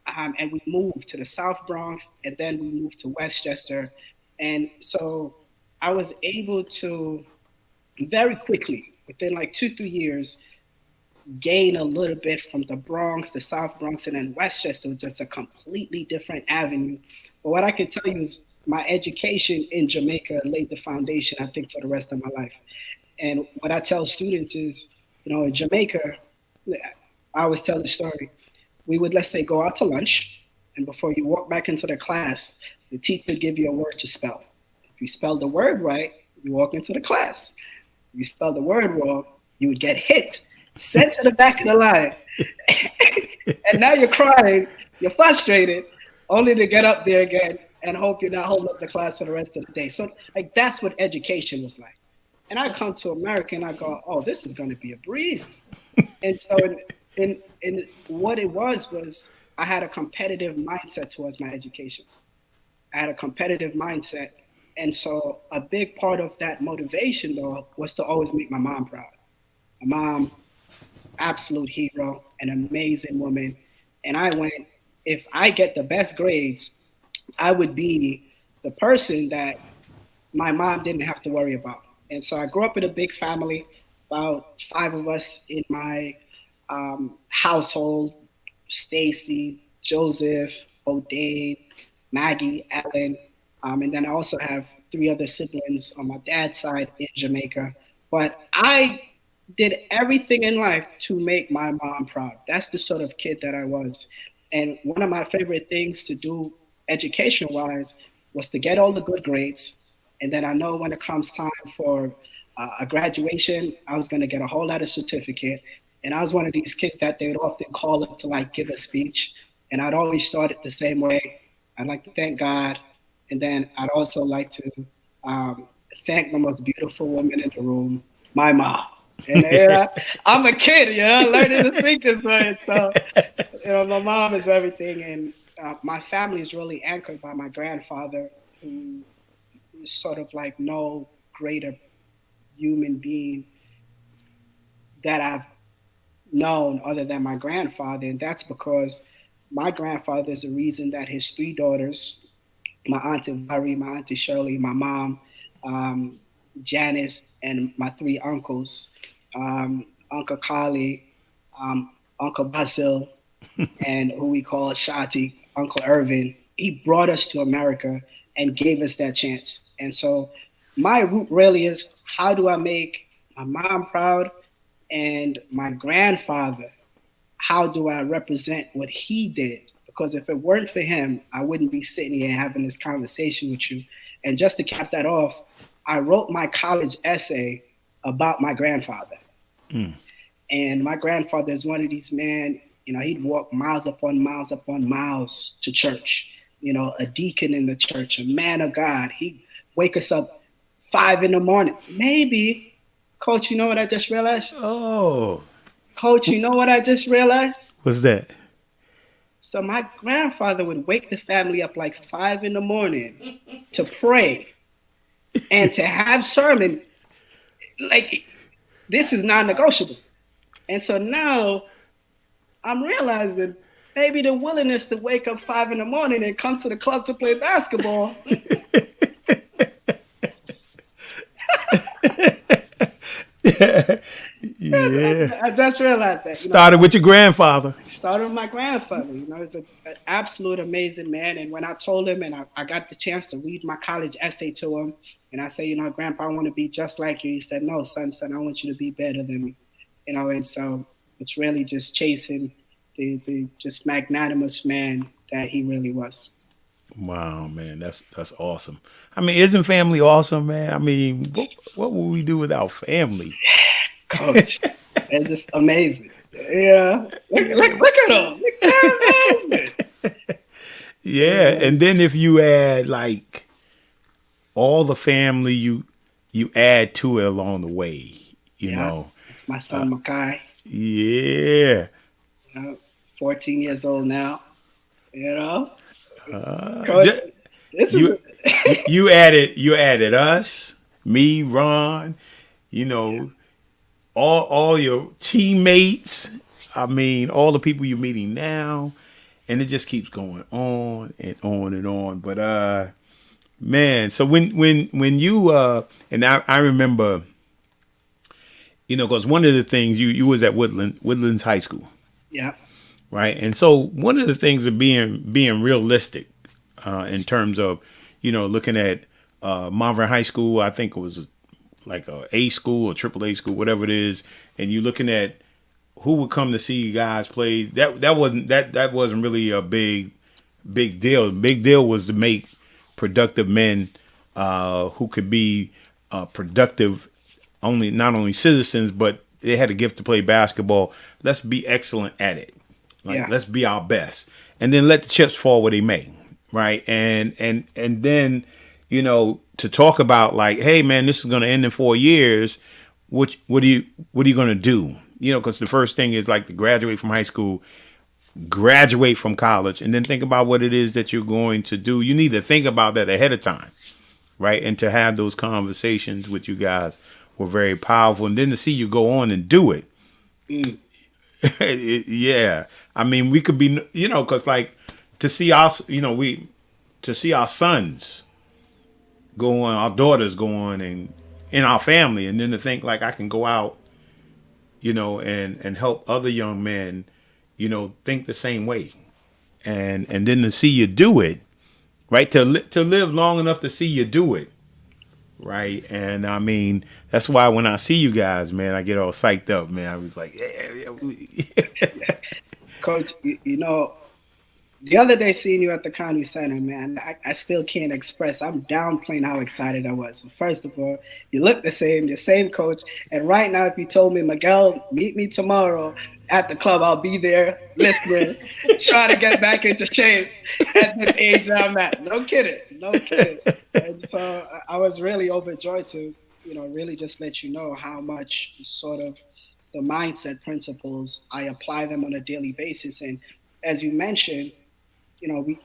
And we moved to the South Bronx, and then we moved to Westchester. And so I was able to very quickly, within like 2-3 years, gain a little bit from the Bronx, the South Bronx, and then Westchester was just a completely different avenue. But what I can tell you is my education in Jamaica laid the foundation, I think, for the rest of my life. And what I tell students is, in Jamaica, I always tell the story. We would, let's say, go out to lunch, and before you walk back into the class, the teacher would give you a word to spell. If you spell the word right, you walk into the class. If you spell the word wrong, you would get hit, sent to the back of the line. And now you're crying, you're frustrated, only to get up there again and hope you're not holding up the class for the rest of the day. So like that's what education was like. And I come to America and I go, oh, this is going to be a breeze. And so in what it was I had a competitive mindset towards my education. I had a competitive mindset. And so a big part of that motivation, though, was to always make my mom proud. My mom, absolute hero, an amazing woman. And I went, if I get the best grades, I would be the person that my mom didn't have to worry about. And so I grew up in a big family, about 5 of us in my household: Stacy, Joseph, O'Dane, Maggie, Ellen. And then I also have 3 other siblings on my dad's side in Jamaica. But I did everything in life to make my mom proud. That's the sort of kid that I was. And one of my favorite things to do education-wise was to get all the good grades. And then I know when it comes time for a graduation, I was going to get a whole lot of certificate. And I was one of these kids that they would often call up to like give a speech. And I'd always start it the same way. I'd like to thank God. And then I'd also like to thank the most beautiful woman in the room, my mom. And I'm a kid, learning to think this way. So, my mom is everything. And my family is really anchored by my grandfather, who is sort of like no greater human being that I've known other than my grandfather. And that's because my grandfather is the reason that his three daughters, my auntie Valerie, my auntie Shirley, my mom, Janice, and my three uncles, Uncle Kali, Uncle Basil, and who we call Shati, Uncle Irvin. He brought us to America and gave us that chance. And so my root really is, how do I make my mom proud and my grandfather? How do I represent what he did? Because if it weren't for him, I wouldn't be sitting here having this conversation with you. And just to cap that off, I wrote my college essay about my grandfather. And my grandfather is one of these men, he'd walk miles upon miles upon miles to church, a deacon in the church, a man of God. He'd wake us up 5 a.m. Maybe, Coach, you know what I just realized? Oh. Coach, you know what I just realized? What's that? So my grandfather would wake the family up like 5 a.m. to pray and to have sermon. Like, this is non-negotiable. And so now I'm realizing maybe the willingness to wake up 5 a.m. and come to the club to play basketball. Yeah. I just realized that. Started with your grandfather. Started with my grandfather. He's an absolute amazing man. And when I told him, and I got the chance to read my college essay to him, and I say, Grandpa, I want to be just like you. He said, no, son, I want you to be better than me. And so it's really just chasing the just magnanimous man that he really was. Wow, man, that's awesome. I mean, isn't family awesome, man? I mean, what would we do without family? Coach, it's just amazing. Yeah, look at them. Amazing. Yeah, and then if you add like all the family you add to it along the way, you know. It's my son Makai. Yeah. 14 years old now. You added us, me, Ron, all your teammates. I mean, all the people you're meeting now, and it just keeps going on and on and on. But man, so when you and I remember, because one of the things you was at Woodlands High School. Yeah. Right. And so one of the things of being realistic in terms of, looking at Malvern High School, I think it was like a A school or AAA school, whatever it is. And you're looking at who would come to see you guys play. That wasn't really a big deal. The big deal was to make productive men who could be productive, not only citizens, but they had a gift to play basketball. Let's be excellent at it. Let's be our best, and then let the chips fall where they may, right? And then, to talk about like, hey man, this is going to end in 4 years. What are you going to do? Because the first thing is like to graduate from high school, graduate from college, and then think about what it is that you're going to do. You need to think about that ahead of time, right? And to have those conversations with you guys were very powerful, and then to see you go on and do it. Yeah. I mean, we could be, because like to see us, to see our sons go on, our daughters go on, and in our family, and then to think like I can go out, and help other young men, think the same way, and then to see you do it, right? To live long enough to see you do it, right? And I mean, that's why when I see you guys, man, I get all psyched up, man. I was like, yeah. Coach, The other day, seeing you at the county center, man, I still can't express. I'm downplaying how excited I was. So first of all, you look the same, the same coach. And right now, if you told me, Miguel, meet me tomorrow at the club, I'll be there listening, trying to get back into shape at this age that I'm at. No kidding, no kidding. And so I was really overjoyed to, really just let you know how much sort of the mindset principles I apply them on a daily basis. And as you mentioned, we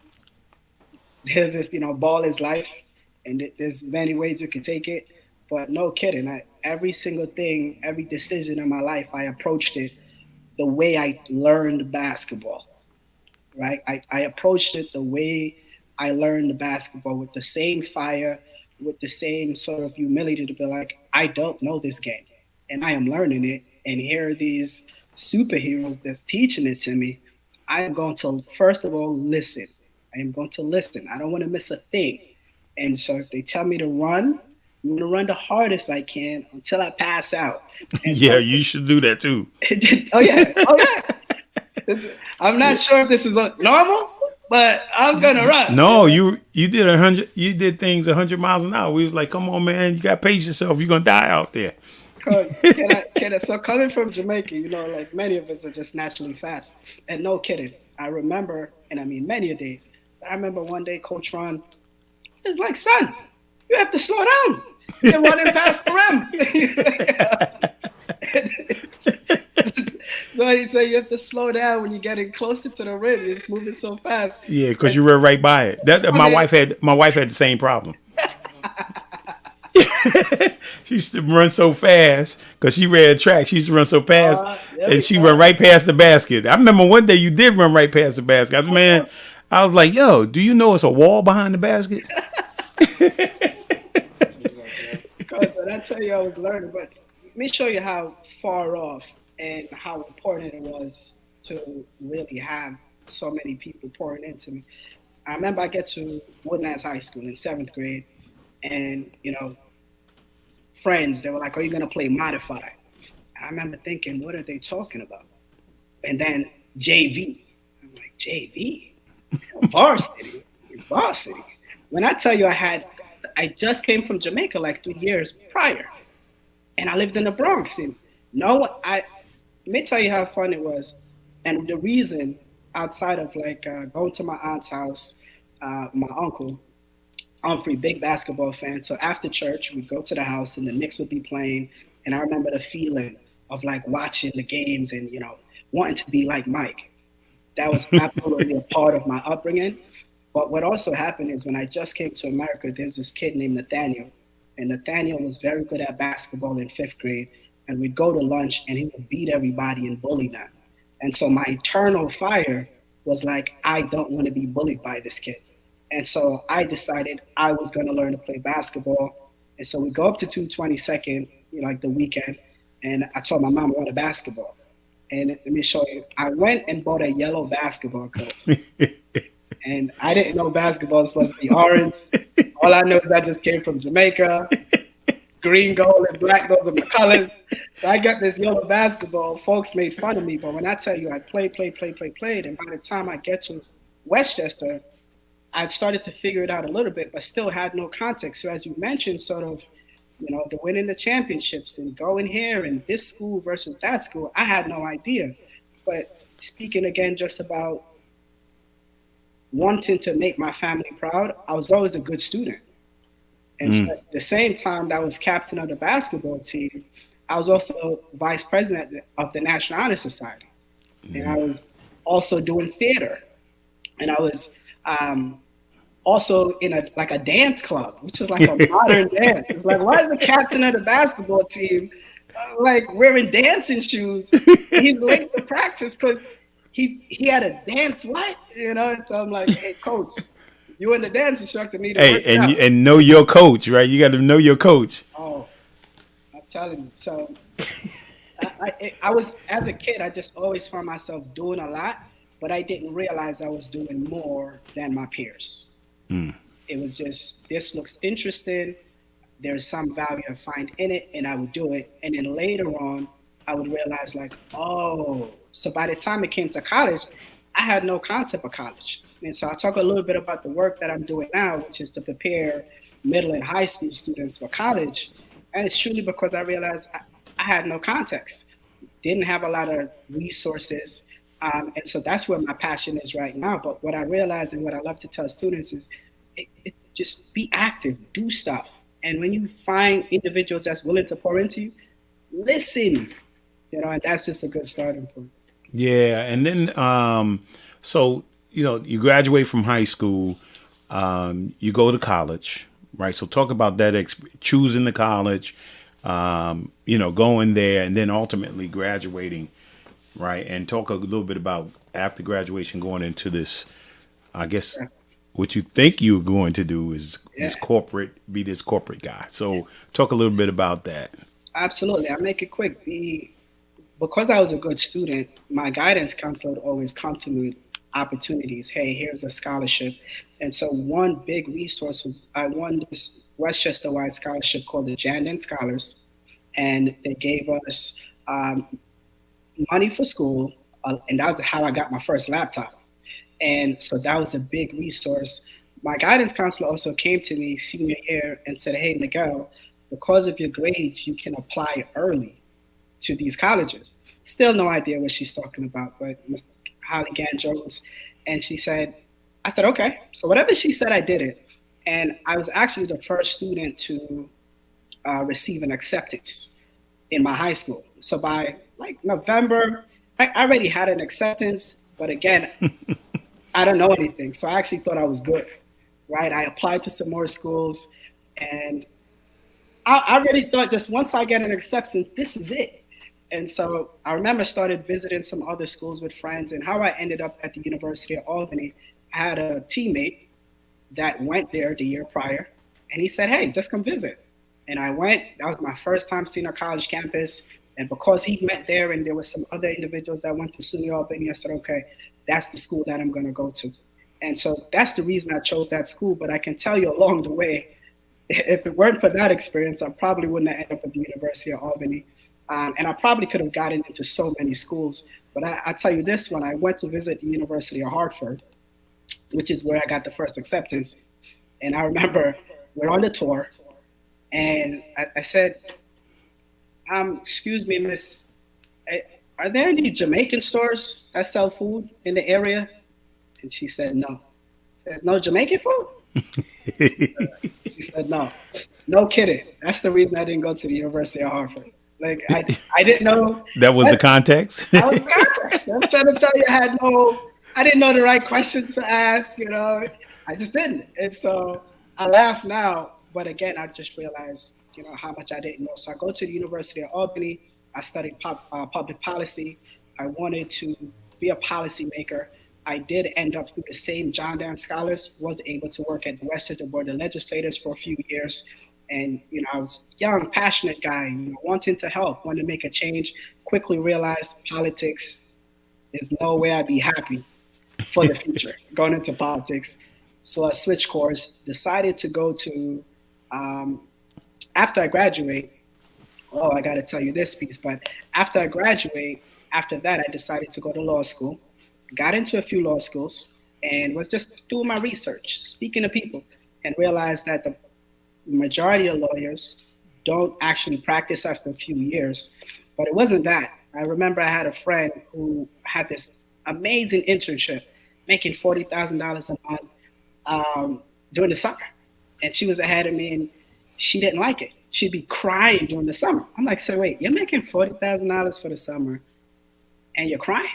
there's this, ball is life, and there's many ways you can take it. But no kidding, every single thing, every decision in my life, I approached it the way I learned basketball. Right? I approached it the way I learned basketball, with the same fire, with the same sort of humility to be like, I don't know this game, and I am learning it. And here are these superheroes that's teaching it to me. I am going to, first of all, listen. I am going to listen. I don't want to miss a thing. And so if they tell me to run, I'm going to run the hardest I can until I pass out. And Yeah, so, you should do that too. oh yeah, I'm not sure if this is normal, but I'm gonna run. No, you did 100. You did things 100 miles an hour. We was like, come on, man, you got to pace yourself. You're gonna die out there. So coming from Jamaica, like many of us are just naturally fast. And no kidding, I remember, and I mean many a days. But I remember one day, Coach Ron is like, "Son, you have to slow down. You're running past the rim." So he said you have to slow down when you're getting closer to the rim. You're just moving so fast. Yeah, because you ran right by it. My wife had the same problem. She used to run so fast because she ran track. She used to run so fast, and she run right past the basket. I remember one day you did run right past the basket. Man, I was like, "Yo, do you know it's a wall behind the basket?" But I tell you, I was learning. But let me show you how far off and how important it was to really have so many people pouring into me. I remember I get to Woodlands High School in 7th grade, and friends, they were like, "Are you gonna play modified?" I remember thinking, "What are they talking about?" And then JV. I'm like, JV? Varsity. Varsity. When I tell you I just came from Jamaica like 3 years prior, and I lived in the Bronx. And let me tell you how fun it was. And the reason, outside of like going to my aunt's house, my uncle, Humphrey, big basketball fan. So after church, we'd go to the house and the Knicks would be playing. And I remember the feeling of like watching the games and, wanting to be like Mike. That was absolutely a part of my upbringing. But what also happened is when I just came to America, there's this kid named Nathaniel. And Nathaniel was very good at basketball in 5th grade. And we'd go to lunch and he would beat everybody and bully them. And so my eternal fire was like, I don't want to be bullied by this kid. And so I decided I was going to learn to play basketball. And so we go up to 222nd, like the weekend. And I told my mom I wanted basketball. And let me show you. I went and bought a yellow basketball coat. And I didn't know basketball was supposed to be orange. All I know is that just came from Jamaica. Green, gold, and black, those are my colors. So I got this yellow basketball. Folks made fun of me. But when I tell you I played. And by the time I get to Westchester, I started to figure it out a little bit, but still had no context. So as you mentioned, sort of, the winning the championships and going here and this school versus that school, I had no idea. But speaking again just about wanting to make my family proud, I was always a good student. And so at the same time that I was captain of the basketball team, I was also vice president of the National Honor Society. And I was also doing theater. And I was also in a dance club, which is like a modern dance. It's like, why is the captain of the basketball team like wearing dancing shoes? He's late to practice because he had a dance what? So I'm like, hey, coach, you and the dance instructor need to work it out. And know your coach, right? You got to know your coach. Oh, I'm telling you. So I was, as a kid, I just always found myself doing a lot, but I didn't realize I was doing more than my peers. It was just, this looks interesting. There's some value I find in it, and I would do it. And then later on, I would realize like, oh, so by the time it came to college, I had no concept of college. And so I'll talk a little bit about the work that I'm doing now, which is to prepare middle and high school students for college. And it's truly because I realized I had no context, didn't have a lot of resources. And so that's where my passion is right now. But what I realize and what I love to tell students is just be active, do stuff. And when you find individuals that's willing to pour into you, listen, and that's just a good starting point. Yeah. And then, so, you graduate from high school, you go to college, right? So talk about that, choosing the college, going there and then ultimately graduating, right? And talk a little bit about after graduation going into this, I guess, what you think you're going to do is be this corporate guy. So talk a little bit about that. Absolutely. I'll make it quick. Because I was a good student, my guidance counselor would always come to me with opportunities. Hey, here's a scholarship. And so one big resource was I won this Westchester-wide scholarship called the Jandon Scholars. And they gave us money for school. And that was how I got my first laptop. And so that was a big resource. My guidance counselor also came to me senior year and said, hey, Miguel, because of your grades, you can apply early to these colleges. Still no idea what she's talking about, but Ms. Holly Gann-Jones. And I said, okay. So whatever she said, I did it. And I was actually the first student to receive an acceptance in my high school. So by November, I already had an acceptance, but again, I don't know anything. So I actually thought I was good, right? I applied to some more schools and I really thought just once I get an acceptance, this is it. And so I remember started visiting some other schools with friends, and how I ended up at the University of Albany. I had a teammate that went there the year prior, and he said, hey, just come visit. And I went. That was my first time seeing a college campus. And because he went there and there were some other individuals that went to SUNY Albany, I said, okay, that's the school that I'm going to go to. And so that's the reason I chose that school. But I can tell you along the way, if it weren't for that experience, I probably wouldn't have ended up at the University of Albany. And I probably could have gotten into so many schools. But I tell you this, when I went to visit the University of Hartford, which is where I got the first acceptance, and I remember we're on the tour, and I said, excuse me, miss, are there any Jamaican stores that sell food in the area? And she said, no. There's no Jamaican food? She said, no kidding. That's the reason I didn't go to the University of Hartford. I didn't know. That was the context? That was the context. I'm trying to tell you, I didn't know the right questions to ask, I just didn't. And so I laugh now, but again, I just realized, how much I didn't know. So I go to the University of Albany. I studied public policy. I wanted to be a policymaker. I did end up through the same John Down Scholars, was able to work at the Westchester Board of Legislators for a few years. And, I was a young, passionate guy, wanting to help, wanting to make a change, quickly realized politics is no way I'd be happy for the future, going into politics. So I switched course, decided to go to, after I graduate, I got to tell you this piece, but after I graduate, after that, I decided to go to law school, got into a few law schools, and was just doing my research, speaking to people, and realized that the majority of lawyers don't actually practice after a few years. But it wasn't that. I remember I had a friend who had this amazing internship, making $40,000 a month during the summer. And she was ahead of me, and she didn't like it. She'd be crying during the summer. I'm like, so wait, you're making $40,000 for the summer and you're crying?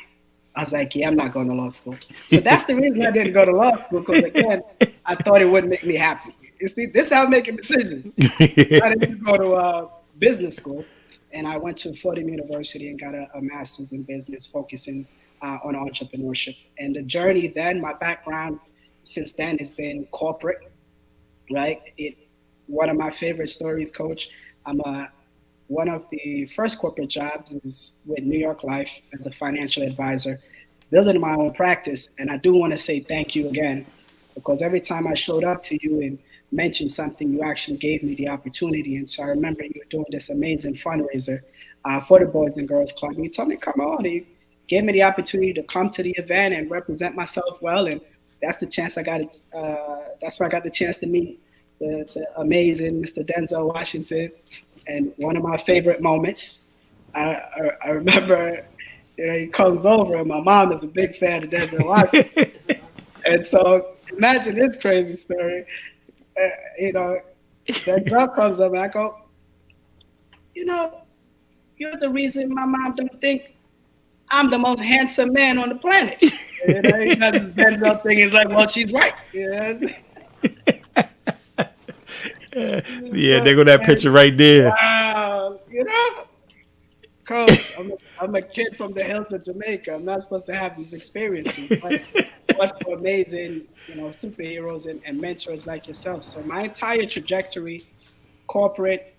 I was like, yeah, I'm not going to law school. So that's the reason I didn't go to law school, because again, I thought it wouldn't make me happy. You see, this is how I'm making decisions. I didn't go to business school, and I went to Fordham University and got a master's in business, focusing on entrepreneurship. And the journey then, my background since then has been corporate, right? One of my favorite stories, Coach, one of the first corporate jobs is with New York Life as a financial advisor, building my own practice. And I do want to say thank you again, because every time I showed up to you and mentioned something, you actually gave me the opportunity. And so I remember you were doing this amazing fundraiser for the Boys and Girls Club. And you told me, come on, you gave me the opportunity to come to the event and represent myself well. And that's the chance I got. That's where I got the chance to meet the amazing Mr. Denzel Washington. And one of my favorite moments, I remember, he comes over, and my mom is a big fan of Denzel Washington. And so imagine this crazy story. Denzel comes up, and I go, you're the reason my mom don't think I'm the most handsome man on the planet. He does this Denzel thing. He's like, well, she's right. Yeah, there go that picture right there. Wow, Coach, I'm a kid from the hills of Jamaica. I'm not supposed to have these experiences. But for amazing, superheroes and mentors like yourself. So my entire trajectory, corporate,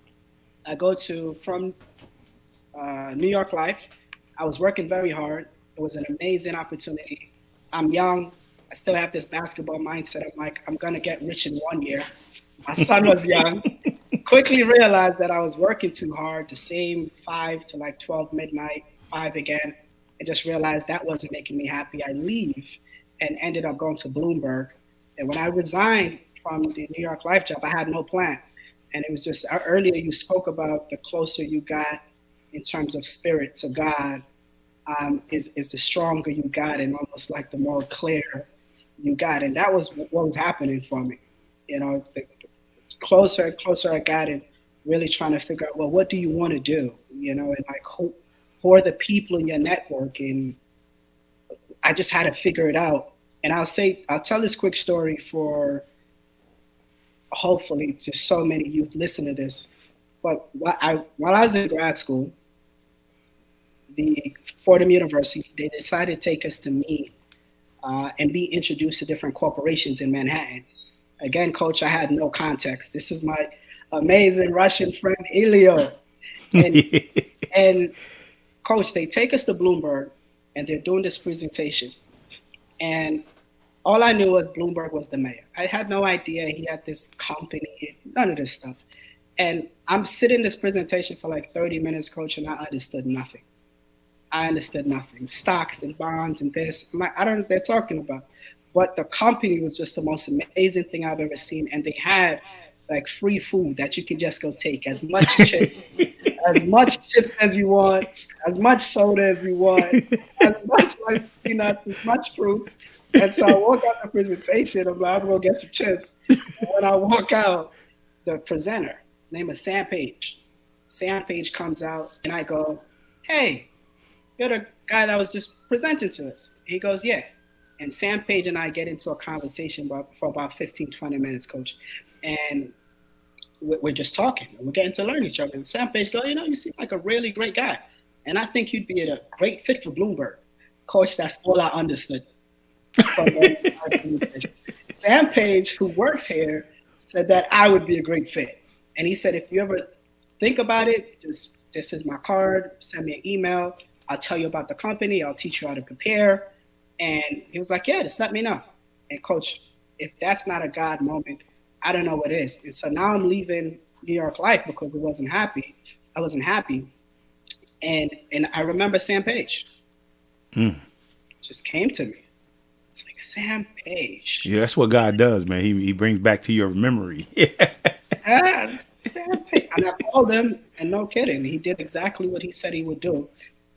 I go to from New York Life. I was working very hard. It was an amazing opportunity. I'm young. I still have this basketball mindset. I'm like, I'm going to get rich in 1 year. My son was young. Quickly realized that I was working too hard, the same 5 to like 12 midnight, 5 again. I just realized that wasn't making me happy. I leave and ended up going to Bloomberg. And when I resigned from the New York Life job, I had no plan. And it was just, earlier you spoke about the closer you got in terms of spirit to God, is the stronger you got, and almost like the more clear you got. And that was what was happening for me. The closer and closer I got, and really trying to figure out, well, what do you want to do? And like, who are the people in your network? And I just had to figure it out. And I'll tell this quick story for hopefully just so many youth listen to this. But while I was in grad school, the Fordham University, they decided to take us to meet and be introduced to different corporations in Manhattan. Again, Coach, I had no context. This is my amazing Russian friend, Ilio. And Coach, they take us to Bloomberg, and they're doing this presentation. And all I knew was Bloomberg was the mayor. I had no idea he had this company, none of this stuff. And I'm sitting this presentation for like 30 minutes, Coach, and I understood nothing. Stocks and bonds and this. I don't know what they're talking about. But the company was just the most amazing thing I've ever seen. And they had like free food that you could just go take as much chips as you want, as much soda as you want, as much like peanuts, as much fruits. And so I walk out the presentation, I'm like, I'm gonna get some chips. And when I walk out, the presenter, his name is Sam Page. Sam Page comes out, and I go, hey, you're the guy that was just presenting to us. He goes, yeah. And Sam Page and I get into a conversation for about 15, 20 minutes, Coach. And we're just talking. And we're getting to learn each other. And Sam Page goes, you seem like a really great guy. And I think you'd be a great fit for Bloomberg. Coach, that's all I understood. Sam Page, who works here, said that I would be a great fit. And he said, if you ever think about it, this is my card, send me an email. I'll tell you about the company. I'll teach you how to prepare. And he was like, yeah, just let me know. And Coach, if that's not a God moment, I don't know what is. And so now I'm leaving New York Life because I wasn't happy. And I remember Sam Page. Just came to me. It's like, Sam Page. Yeah, that's what God does, man. He brings back to your memory. Sam Page. And I called him, and no kidding, he did exactly what he said he would do.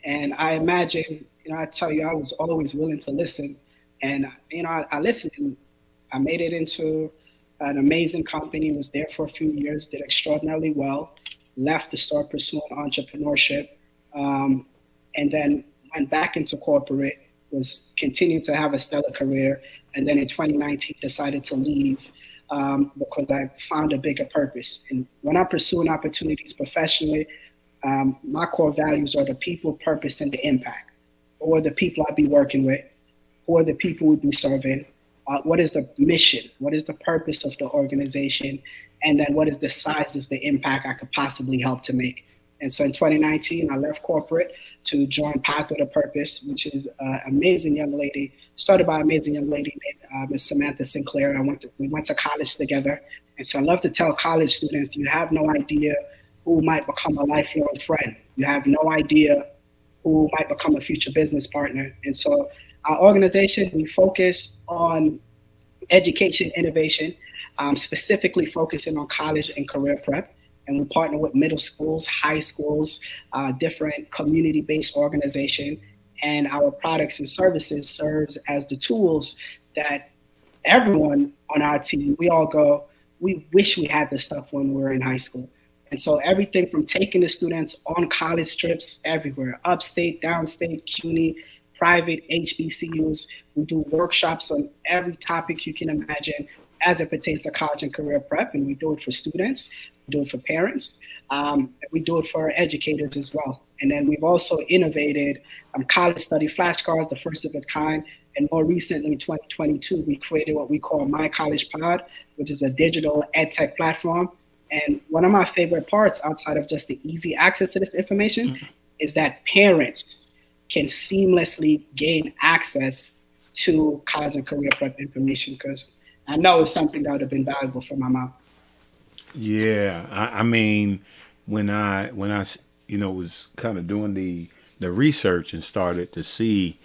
And I imagine, I tell you, I was always willing to listen. And, I listened, and I made it into an amazing company, was there for a few years, did extraordinarily well, left to start pursuing entrepreneurship, and then went back into corporate, was continuing to have a stellar career. And then in 2019, decided to leave because I found a bigger purpose. And when I'm pursuing opportunities professionally, my core values are the people, purpose, and the impact. Who are the people I'll be working with? Who are the people we'll be serving? What is the mission? What is the purpose of the organization? And then what is the size of the impact I could possibly help to make? And so in 2019, I left corporate to join Path with a Purpose, which is an amazing young lady, started by an amazing young lady named Miss Samantha Sinclair. We went to college together. And so I love to tell college students, you have no idea who might become a lifelong friend. You have no idea who might become a future business partner. And so our organization, we focus on education innovation, specifically focusing on college and career prep. And we partner with middle schools, high schools, different community-based organizations. And our products and services serves as the tools that everyone on our team, we all go, we wish we had this stuff when we were in high school. And so everything from taking the students on college trips everywhere, upstate, downstate, CUNY, private HBCUs. We do workshops on every topic you can imagine as it pertains to college and career prep. And we do it for students, we do it for parents, we do it for educators as well. And then we've also innovated college study flashcards, the first of its kind. And more recently, in 2022, we created what we call My College Pod, which is a digital ed tech platform. And one of my favorite parts, outside of just the easy access to this information, is that parents can seamlessly gain access to college and career prep information, because I know it's something that would have been valuable for my mom. Yeah, I mean, when I was kind of doing the research and started to see,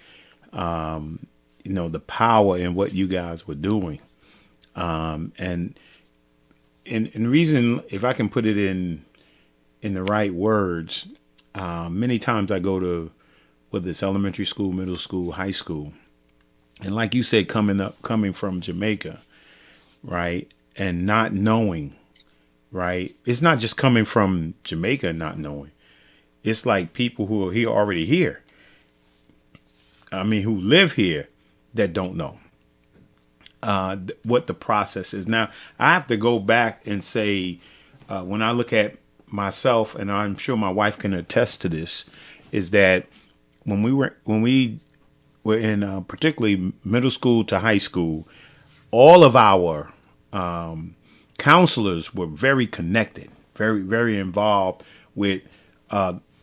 the power in what you guys were doing, and reason, if I can put it in the right words, many times I go to, whether it's elementary school, middle school, high school, and like you said, coming from Jamaica, right, and not knowing, right, it's not just coming from Jamaica and not knowing. It's like people who are already here. I mean, who live here that don't know what the process is. Now, I have to go back and say, when I look at myself, and I'm sure my wife can attest to this, is that when we were in particularly middle school to high school, all of our counselors were very connected, very, very involved with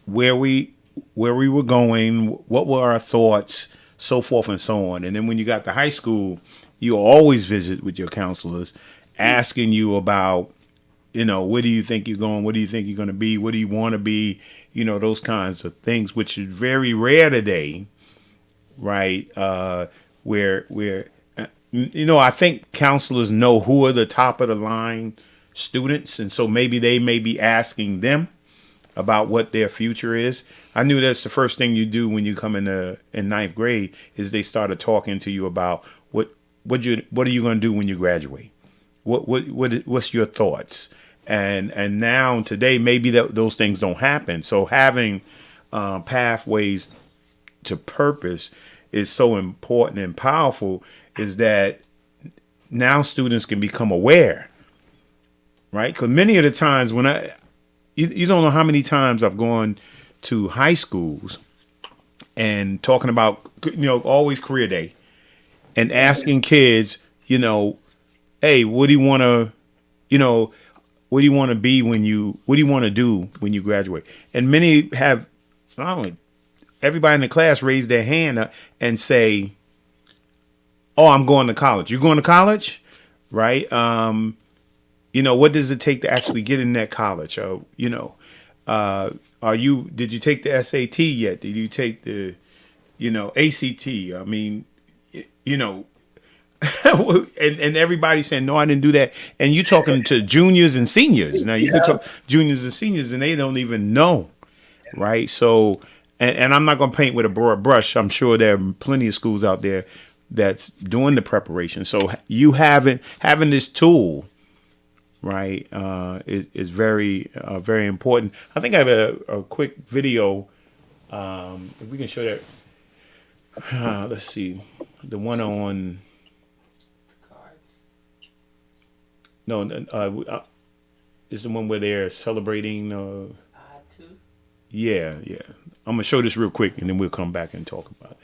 where we were going, what were our thoughts, so forth and so on. And then when you got to high school, you always visit with your counselors, asking you about, where do you think you're going? What do you think you're going to be? What do you want to be? Those kinds of things, which is very rare today, right? Where I think counselors know who are the top of the line students. And so maybe they may be asking them about what their future is. I knew that's the first thing you do when you come in ninth grade, is they started talking to you about what are you going to do when you graduate? What's your thoughts? And now today, maybe those things don't happen. So having pathways to purpose is so important and powerful, is that now students can become aware, right? Because many of the times when you don't know how many times I've gone to high schools and talking about, always career day, and asking kids, hey, what do you want to, what do you want to be what do you want to do when you graduate? And many have, everybody in the class raise their hand and say, oh, I'm going to college. You're going to college? Right? What does it take to actually get in that college? Did you take the SAT yet? Did you take the, ACT? I mean, and everybody's saying, no, I didn't do that. And you're talking to juniors and seniors. Now you can talk juniors and seniors and they don't even know. Right. So, and I'm not going to paint with a broad brush. I'm sure there are plenty of schools out there that's doing the preparation. So you having this tool, right, is very, very important. I think I have a quick video. If we can show that. Let's see. The one on. No, it's the one where they're celebrating. Yeah. I'm gonna show this real quick, and then we'll come back and talk about it.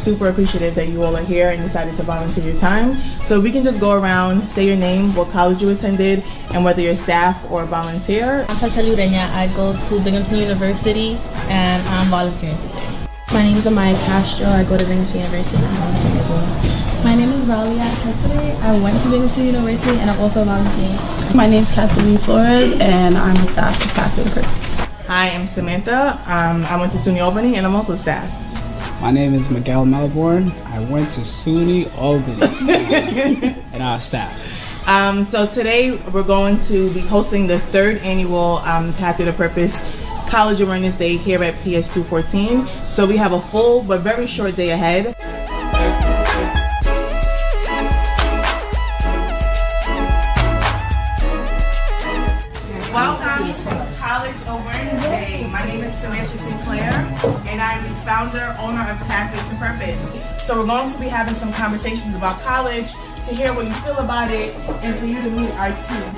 super appreciative that you all are here and decided to volunteer your time. So we can just go around, say your name, what college you attended, and whether you're staff or volunteer. I'm Tasha Ludenya. I go to Binghamton University and I'm volunteering today. My name is Amaya Castro. I go to Binghamton University and I'm volunteering as well. My name is Ralia Cassidy. I went to Binghamton University and I'm also volunteering. My name is Kathleen Flores and I'm a staff of Path to the Purpose. Hi, I'm Samantha. I went to SUNY Albany and I'm also staff. My name is Miguel Melbourne. I went to SUNY Albany and our staff. So today we're going to be hosting the third annual Path to the Purpose College Awareness Day here at PS 214. So we have a full but very short day ahead. Welcome to College Awareness Day. My name is Samantha Sinclair, and I'm the founder, owner of Pathway to Purpose. So we're going to be having some conversations about college, to hear what you feel about it, and for you to meet our team.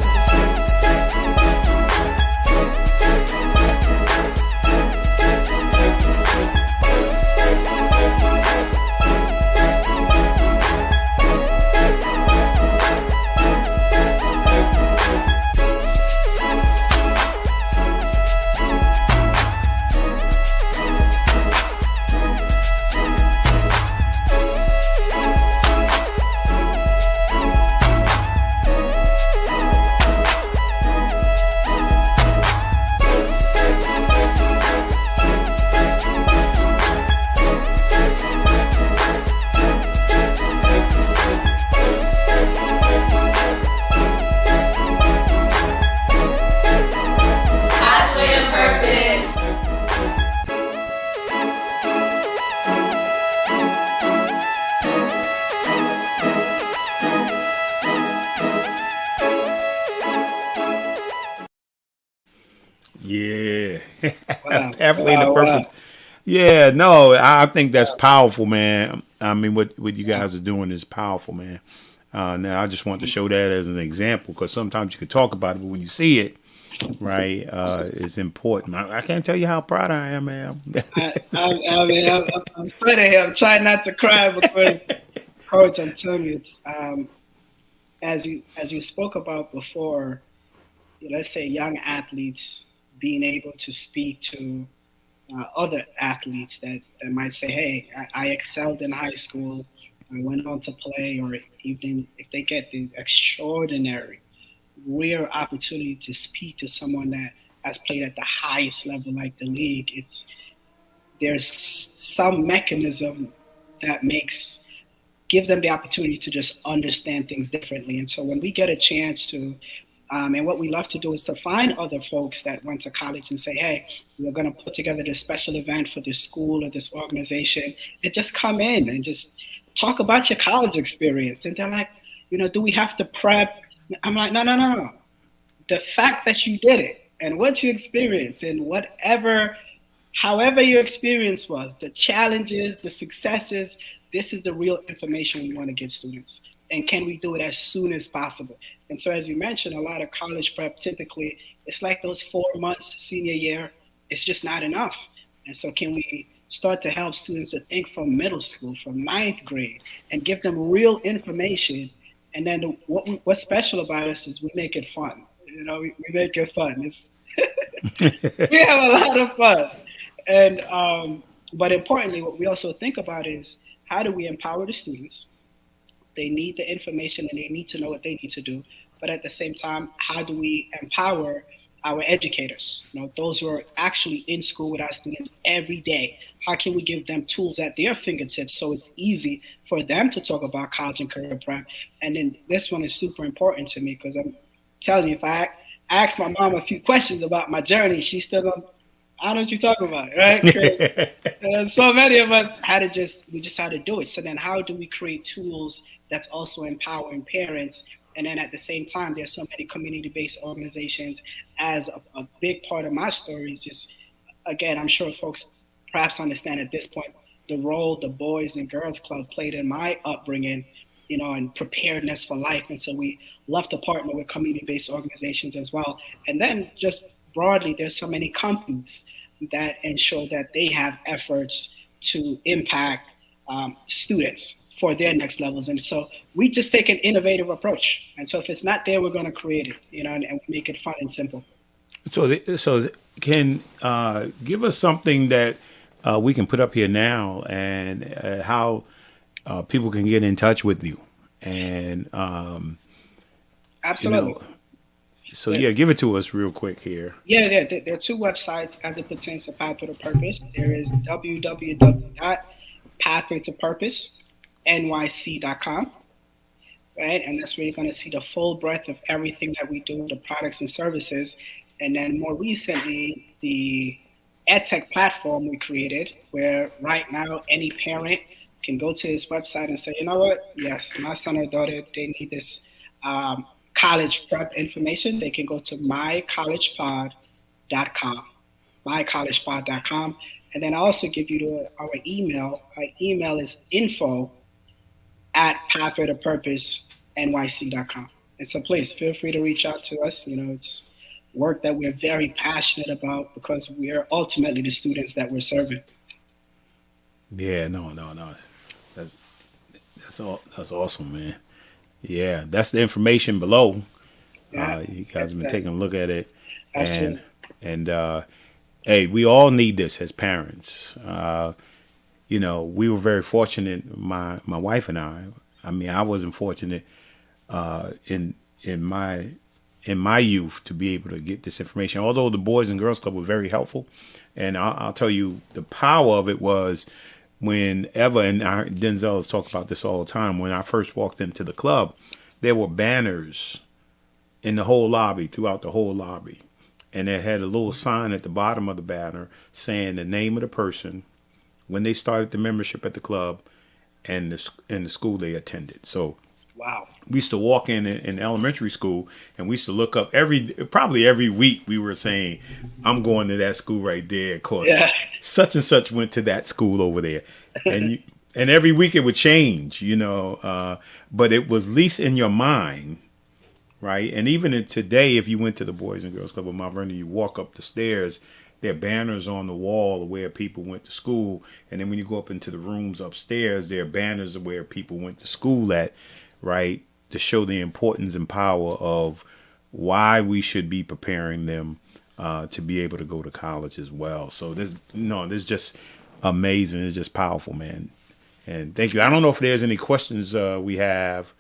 Yeah. Pathway to Purpose. Wow. Yeah, no, I think that's powerful, man. I mean, what you guys are doing is powerful, man. Now, I just want to show that as an example, because sometimes you can talk about it, but when you see it, right, it's important. I can't tell you how proud I am, man. I'm sweating here. I'm trying not to cry because, Coach, I'm telling you, it's as you spoke about before. Let's say young athletes being able to speak to other athletes that might say, "Hey, I excelled in high school. I went on to play," or even if they get the extraordinary, rare opportunity to speak to someone that has played at the highest level, like the league. There's some mechanism that gives them the opportunity to just understand things differently. And so when we get a chance to, and what we love to do is to find other folks that went to college and say, "Hey, we're going to put together this special event for this school or this organization," and just come in and just talk about your college experience. And they're like, "Do we have to prep?" I'm like, no. The fact that you did it and what you experienced and however your experience was, the challenges, the successes, this is the real information we want to give students. And can we do it as soon as possible? And so, as you mentioned, a lot of college prep, typically, it's like those 4 months senior year, it's just not enough. And so can we start to help students to think from middle school, from ninth grade, and give them real information? And then what's special about us is we make it fun. We make it fun. We have a lot of fun. And but importantly, what we also think about is, how do we empower the students? They need the information and they need to know what they need to do. But at the same time, how do we empower our educators, those who are actually in school with our students every day? How can we give them tools at their fingertips so it's easy for them to talk about college and career prep? And then this one is super important to me, because I'm telling you, if I ask my mom a few questions about my journey, she's still going, "I don't know what you're talking about," right? So many of us we just had to do it. So then how do we create tools that's also empowering parents? And then at the same time, there's so many community-based organizations. As a big part of my story is just, again, I'm sure folks perhaps understand at this point the role the Boys and Girls Club played in my upbringing, and preparedness for life. And so we love to partner with community-based organizations as well. And then just broadly, there's so many companies that ensure that they have efforts to impact students for their next levels. And so we just take an innovative approach. And so if it's not there, we're going to create it, and we make it fun and simple. So can give us something that we can put up here now, and how people can get in touch with you. And absolutely. So give it to us real quick here. Yeah. There are two websites as it pertains to Pathway to Purpose. There is www.pathwaytopurposenyc.com. Right, and that's where you're going to see the full breadth of everything that we do, the products and services. And then more recently, the EdTech platform we created, where right now any parent can go to his website and say, you know what, yes, my son or daughter, they need this college prep information. They can go to mycollegepod.com, mycollegepod.com. And then I also give you our email. Our email is info@pathwaytopurposenyc.com. And so please feel free to reach out to us. It's work that we're very passionate about because we're ultimately the students that we're serving. Yeah, no. That's awesome, man. Yeah, that's the information below. Yeah, you guys have been taking a look at it. Absolutely. And hey, we all need this as parents. We were very fortunate, my wife and I. I mean, I wasn't fortunate in my youth to be able to get this information. Although the Boys and Girls Club were very helpful, and I'll tell you the power of it was whenever, and Denzel has talked about this all the time. When I first walked into the club, there were banners in the whole lobby, throughout the whole lobby, and it had a little sign at the bottom of the banner saying the name of the person, when they started the membership at the club, and the school they attended. So wow, we used to walk in elementary school, and we used to look up probably every week. We were saying, "I'm going to that school right there." Of course, such and such went to that school over there, and every week it would change, but it was at least in your mind, right? And even today, if you went to the Boys and Girls Club of Mount Vernon, you walk up the stairs. There are banners on the wall of where people went to school. And then when you go up into the rooms upstairs, there are banners of where people went to school at, right? To show the importance and power of why we should be preparing them to be able to go to college as well. So this is just amazing. It's just powerful, man. And thank you. I don't know if there's any questions we have.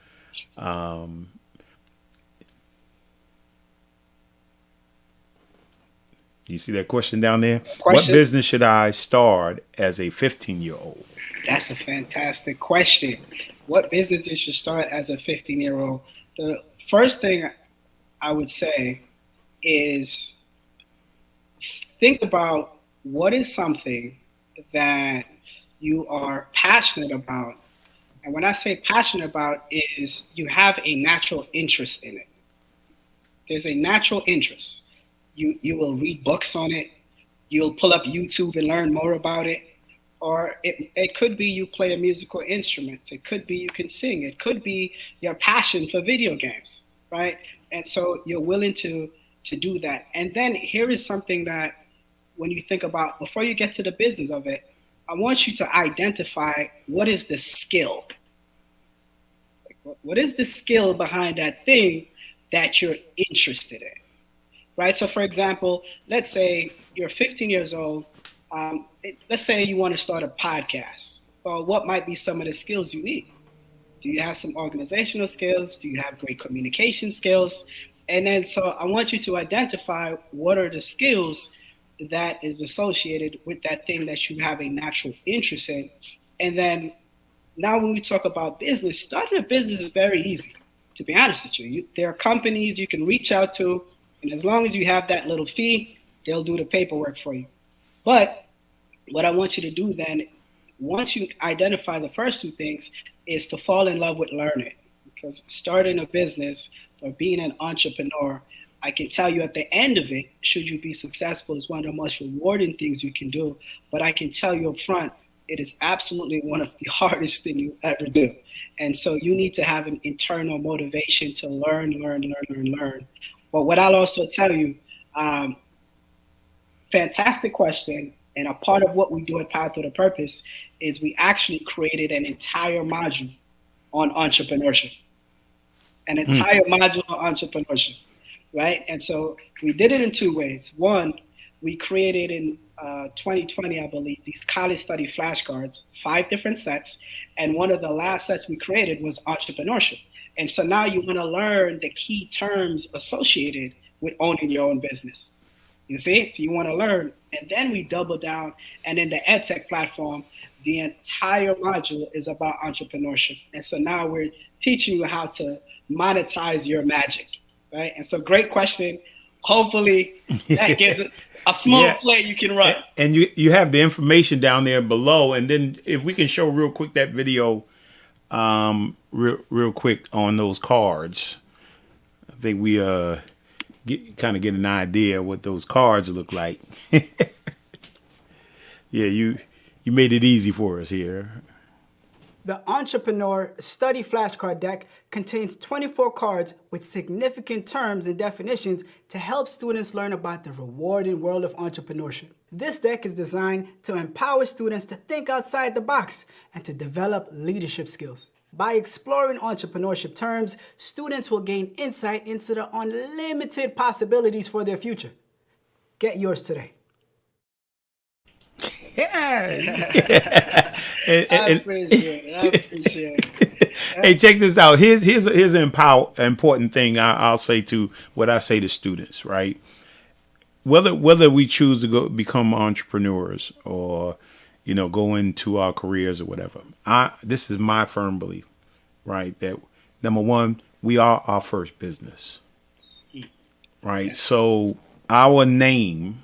You see that question down there? What business should I start as a 15-year-old? That's a fantastic question. What business you should start as a 15-year-old? The first thing I would say is think about what is something that you are passionate about. And when I say passionate about is you have a natural interest in it. There's a natural interest. You will read books on it. You'll pull up YouTube and learn more about it. Or it could be you play a musical instrument. It could be you can sing. It could be your passion for video games, right? And so you're willing to do that. And then here is something that when you think about, before you get to the business of it, I want you to identify what is the skill. What is the skill behind that thing that you're interested in? Right. So, for example, let's say you're 15 years old. Let's say you want to start a podcast. Well, what might be some of the skills you need? Do you have some organizational skills? Do you have great communication skills? And then so I want you to identify what are the skills that is associated with that thing that you have a natural interest in. And then now when we talk about business, starting a business is very easy, to be honest with you. There are companies you can reach out to. And as long as you have that little fee, they'll do the paperwork for you. But what I want you to do then, once you identify the first two things, is to fall in love with learning. Because starting a business or being an entrepreneur, I can tell you at the end of it, should you be successful, is one of the most rewarding things you can do. But I can tell you up front, it is absolutely one of the hardest things you ever do. And so you need to have an internal motivation to learn. But what I'll also tell you, fantastic question. And a part of what we do at Path to the Purpose is we actually created an entire module on entrepreneurship. An entire module on entrepreneurship, right? And so we did it in two ways. One, we created in 2020, I believe, these college study flashcards, 5 different sets. And one of the last sets we created was entrepreneurship. And so now you want to learn the key terms associated with owning your own business. You see? So you want to learn. And then we double down. And in the EdTech platform, the entire module is about entrepreneurship. And so now we're teaching you how to monetize your magic, right? And so great question. Hopefully that gives it a small play you can run. And you have the information down there below. And then if we can show real quick that video real quick on those cards. I think we kind of get an idea what those cards look like. Yeah, you made it easy for us here. The Entrepreneur Study Flashcard Deck contains 24 cards with significant terms and definitions to help students learn about the rewarding world of entrepreneurship. This deck is designed to empower students to think outside the box and to develop leadership skills. By exploring entrepreneurship terms, students will gain insight into the unlimited possibilities for their future. Get yours today. I appreciate it. Hey, check this out. Here's an important thing I'll say to what I say to students, right? Whether we choose to become entrepreneurs or go into our careers or whatever, this is my firm belief, right? That number one, we are our first business, right? So our name.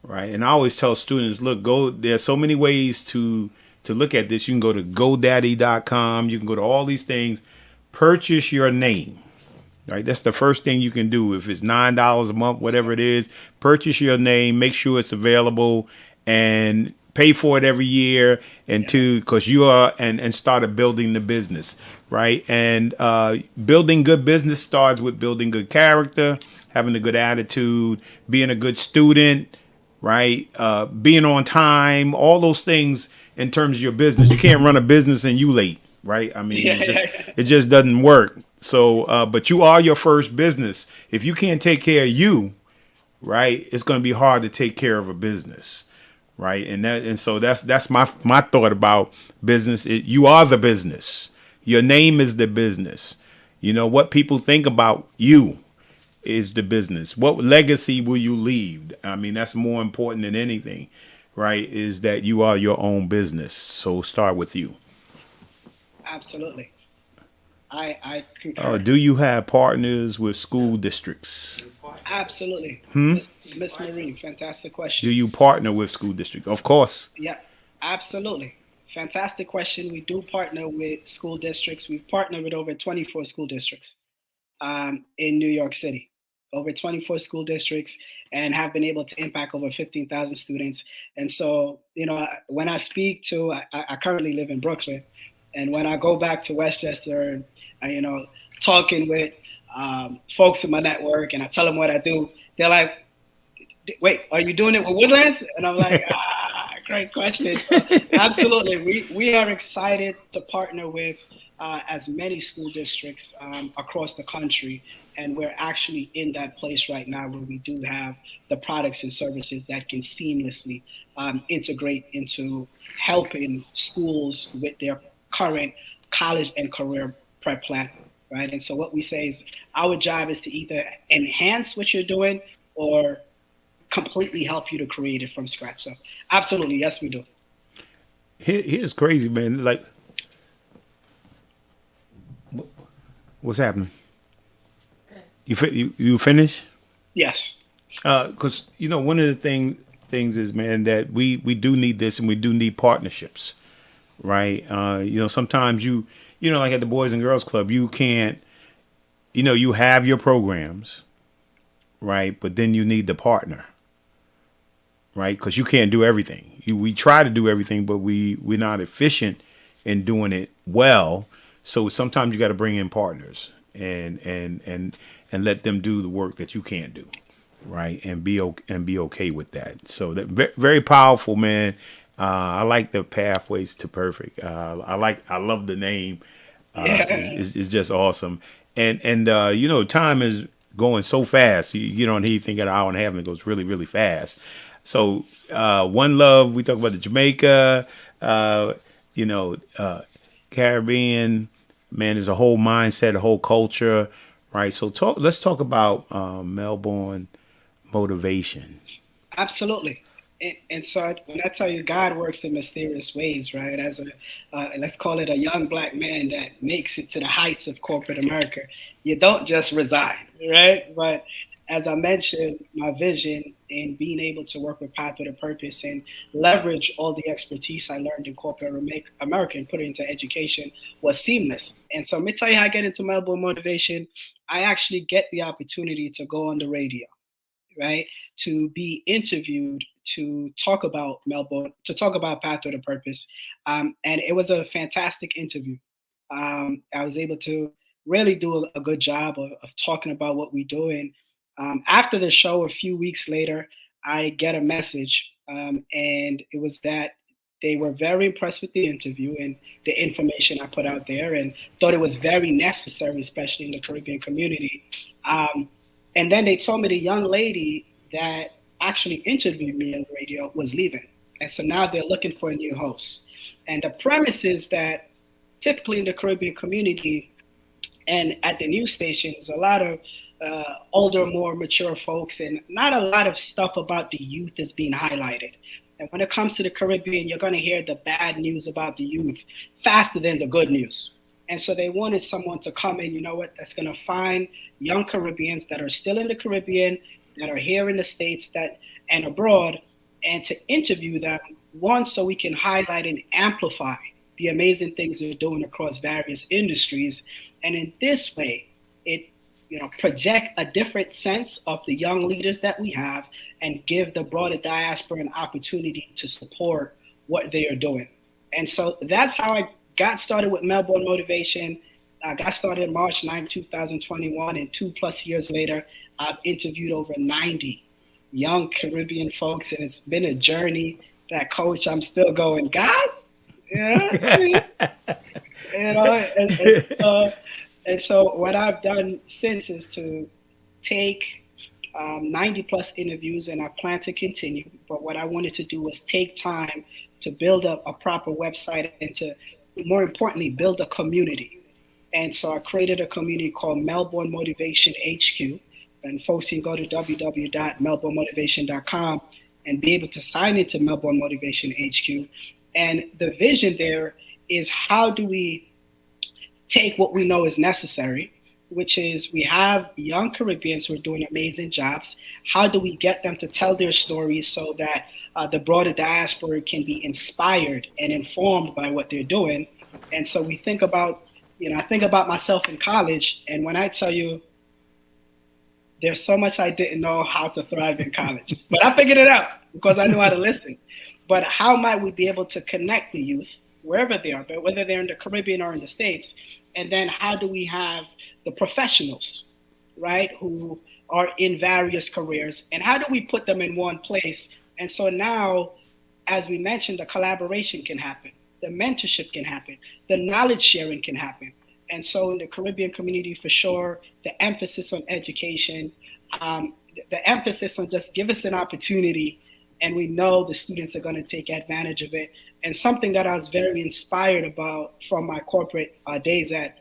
Right. And I always tell students, look, there's so many ways to look at this. You can go to GoDaddy.com. You can go to all these things. Purchase your name. Right. That's the first thing you can do. If it's $9 a month, whatever it is, purchase your name. Make sure it's available and pay for it every year. And because you are and start building the business. Right. And building good business starts with building good character, having a good attitude, being a good student. Right. Being on time, all those things in terms of your business. You can't run a business and you late. Right. I mean, it just doesn't work. So but you are your first business. If you can't take care of you. Right. It's going to be hard to take care of a business. Right. And so that's my thought about business. You are the business. Your name is the business. What people think about you is the business. What legacy will you leave? I mean, that's more important than anything, right? Is that you are your own business. So start with you. Absolutely. I concur. Do you have partners with school districts? Absolutely. Miss Marie, fantastic question. Do you partner with school districts? Of course. Yeah, absolutely. Fantastic question. We do partner with school districts. We've partnered with over 24 school districts in New York City. Over 24 school districts, and have been able to impact over 15,000 students. And so, when I speak to, I currently live in Brooklyn, and when I go back to Westchester, and, talking with folks in my network, and I tell them what I do, they're like, wait, are you doing it with Woodlands? And I'm like, great question. So, absolutely. We are excited to partner with as many school districts across the country. And we're actually in that place right now where we do have the products and services that can seamlessly integrate into helping schools with their current college and career prep plan, right? And so what we say is our job is to either enhance what you're doing or completely help you to create it from scratch. So absolutely, yes, we do. Here's crazy, man. Like, what's happening? You finish? Yes. Because one of the things is, man, that we do need this, and we do need partnerships, right? Sometimes like at the Boys and Girls Club, you can't, you have your programs, right? But then you need the partner, right? Because you can't do everything. We try to do everything, but we're not efficient in doing it well. So sometimes you got to bring in partners and let them do the work that you can't do, right? And be okay with that. So that very powerful, man. I like the pathways to perfect. I love the name. It's just awesome. And time is going so fast. You get on here, you think an hour and a half, and it goes really, really fast. So One Love, we talk about the Jamaica, Caribbean. Man, there's a whole mindset, a whole culture, right? So let's talk about Melbourne Motivation. Absolutely. And so when I tell you God works in mysterious ways, right? As a, let's call it a young black man that makes it to the heights of corporate America, you don't just resign, right? But as I mentioned, my vision in being able to work with Path with a Purpose and leverage all the expertise I learned in corporate America and put it into education was seamless. And so let me tell you how I get into Melbourne Motivation. I actually get the opportunity to go on the radio, right? To be interviewed, to talk about Melbourne, to talk about Path with a Purpose. And it was a fantastic interview. I was able to really do a good job of talking about what we do. And after the show, a few weeks later, I get a message, and it was that they were very impressed with the interview and the information I put out there, and thought it was very necessary, especially in the Caribbean community. And then they told me the young lady that actually interviewed me on the radio was leaving. And so now they're looking for a new host. And the premise is that typically in the Caribbean community and at the news stations, a lot of older, more mature folks, and not a lot of stuff about the youth is being highlighted. And when it comes to the Caribbean, you're going to hear the bad news about the youth faster than the good news. And so they wanted someone to come in, that's going to find young Caribbeans that are still in the Caribbean, that are here in the States and abroad, and to interview them, one, so we can highlight and amplify the amazing things they're doing across various industries. And in this way, it project a different sense of the young leaders that we have and give the broader diaspora an opportunity to support what they are doing. And so that's how I got started with Melbourne Motivation. I got started March 9, 2021, and 2+ years later, I've interviewed over 90 young Caribbean folks, and it's been a journey that, Coach, I'm still going, God, and so what I've done since is to take 90+ interviews, and I plan to continue. But what I wanted to do was take time to build up a proper website and to, more importantly, build a community. And so I created a community called Melbourne Motivation HQ. And folks can go to www.melbournemotivation.com and be able to sign into Melbourne Motivation HQ. And the vision there is, how do we take what we know is necessary, which is we have young Caribbeans who are doing amazing jobs. How do we get them to tell their stories so that the broader diaspora can be inspired and informed by what they're doing? And so we think about, I think about myself in college, and when I tell you, there's so much I didn't know how to thrive in college, but I figured it out because I knew how to listen. But how might we be able to connect the youth wherever they are, but whether they're in the Caribbean or in the States? And then how do we have the professionals, right, who are in various careers, and how do we put them in one place? And so now, as we mentioned, the collaboration can happen, the mentorship can happen, the knowledge sharing can happen. And so in the Caribbean community, for sure, the emphasis on education, the emphasis on just give us an opportunity, and we know the students are going to take advantage of it. And something that I was very inspired about from my corporate days at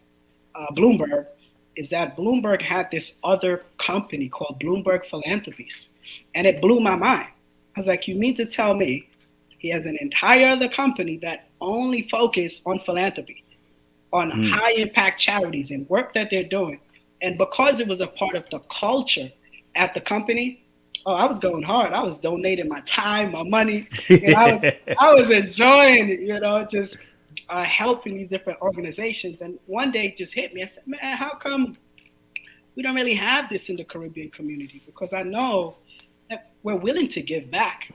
Bloomberg is that Bloomberg had this other company called Bloomberg Philanthropies. And it blew my mind. I was like, you mean to tell me he has an entire other company that only focus on philanthropy, on high impact charities and work that they're doing? And because it was a part of the culture at the company, I was going hard. I was donating my time, my money. I was enjoying, just helping these different organizations. And one day it just hit me. I said, man, how come we don't really have this in the Caribbean community? Because I know that we're willing to give back.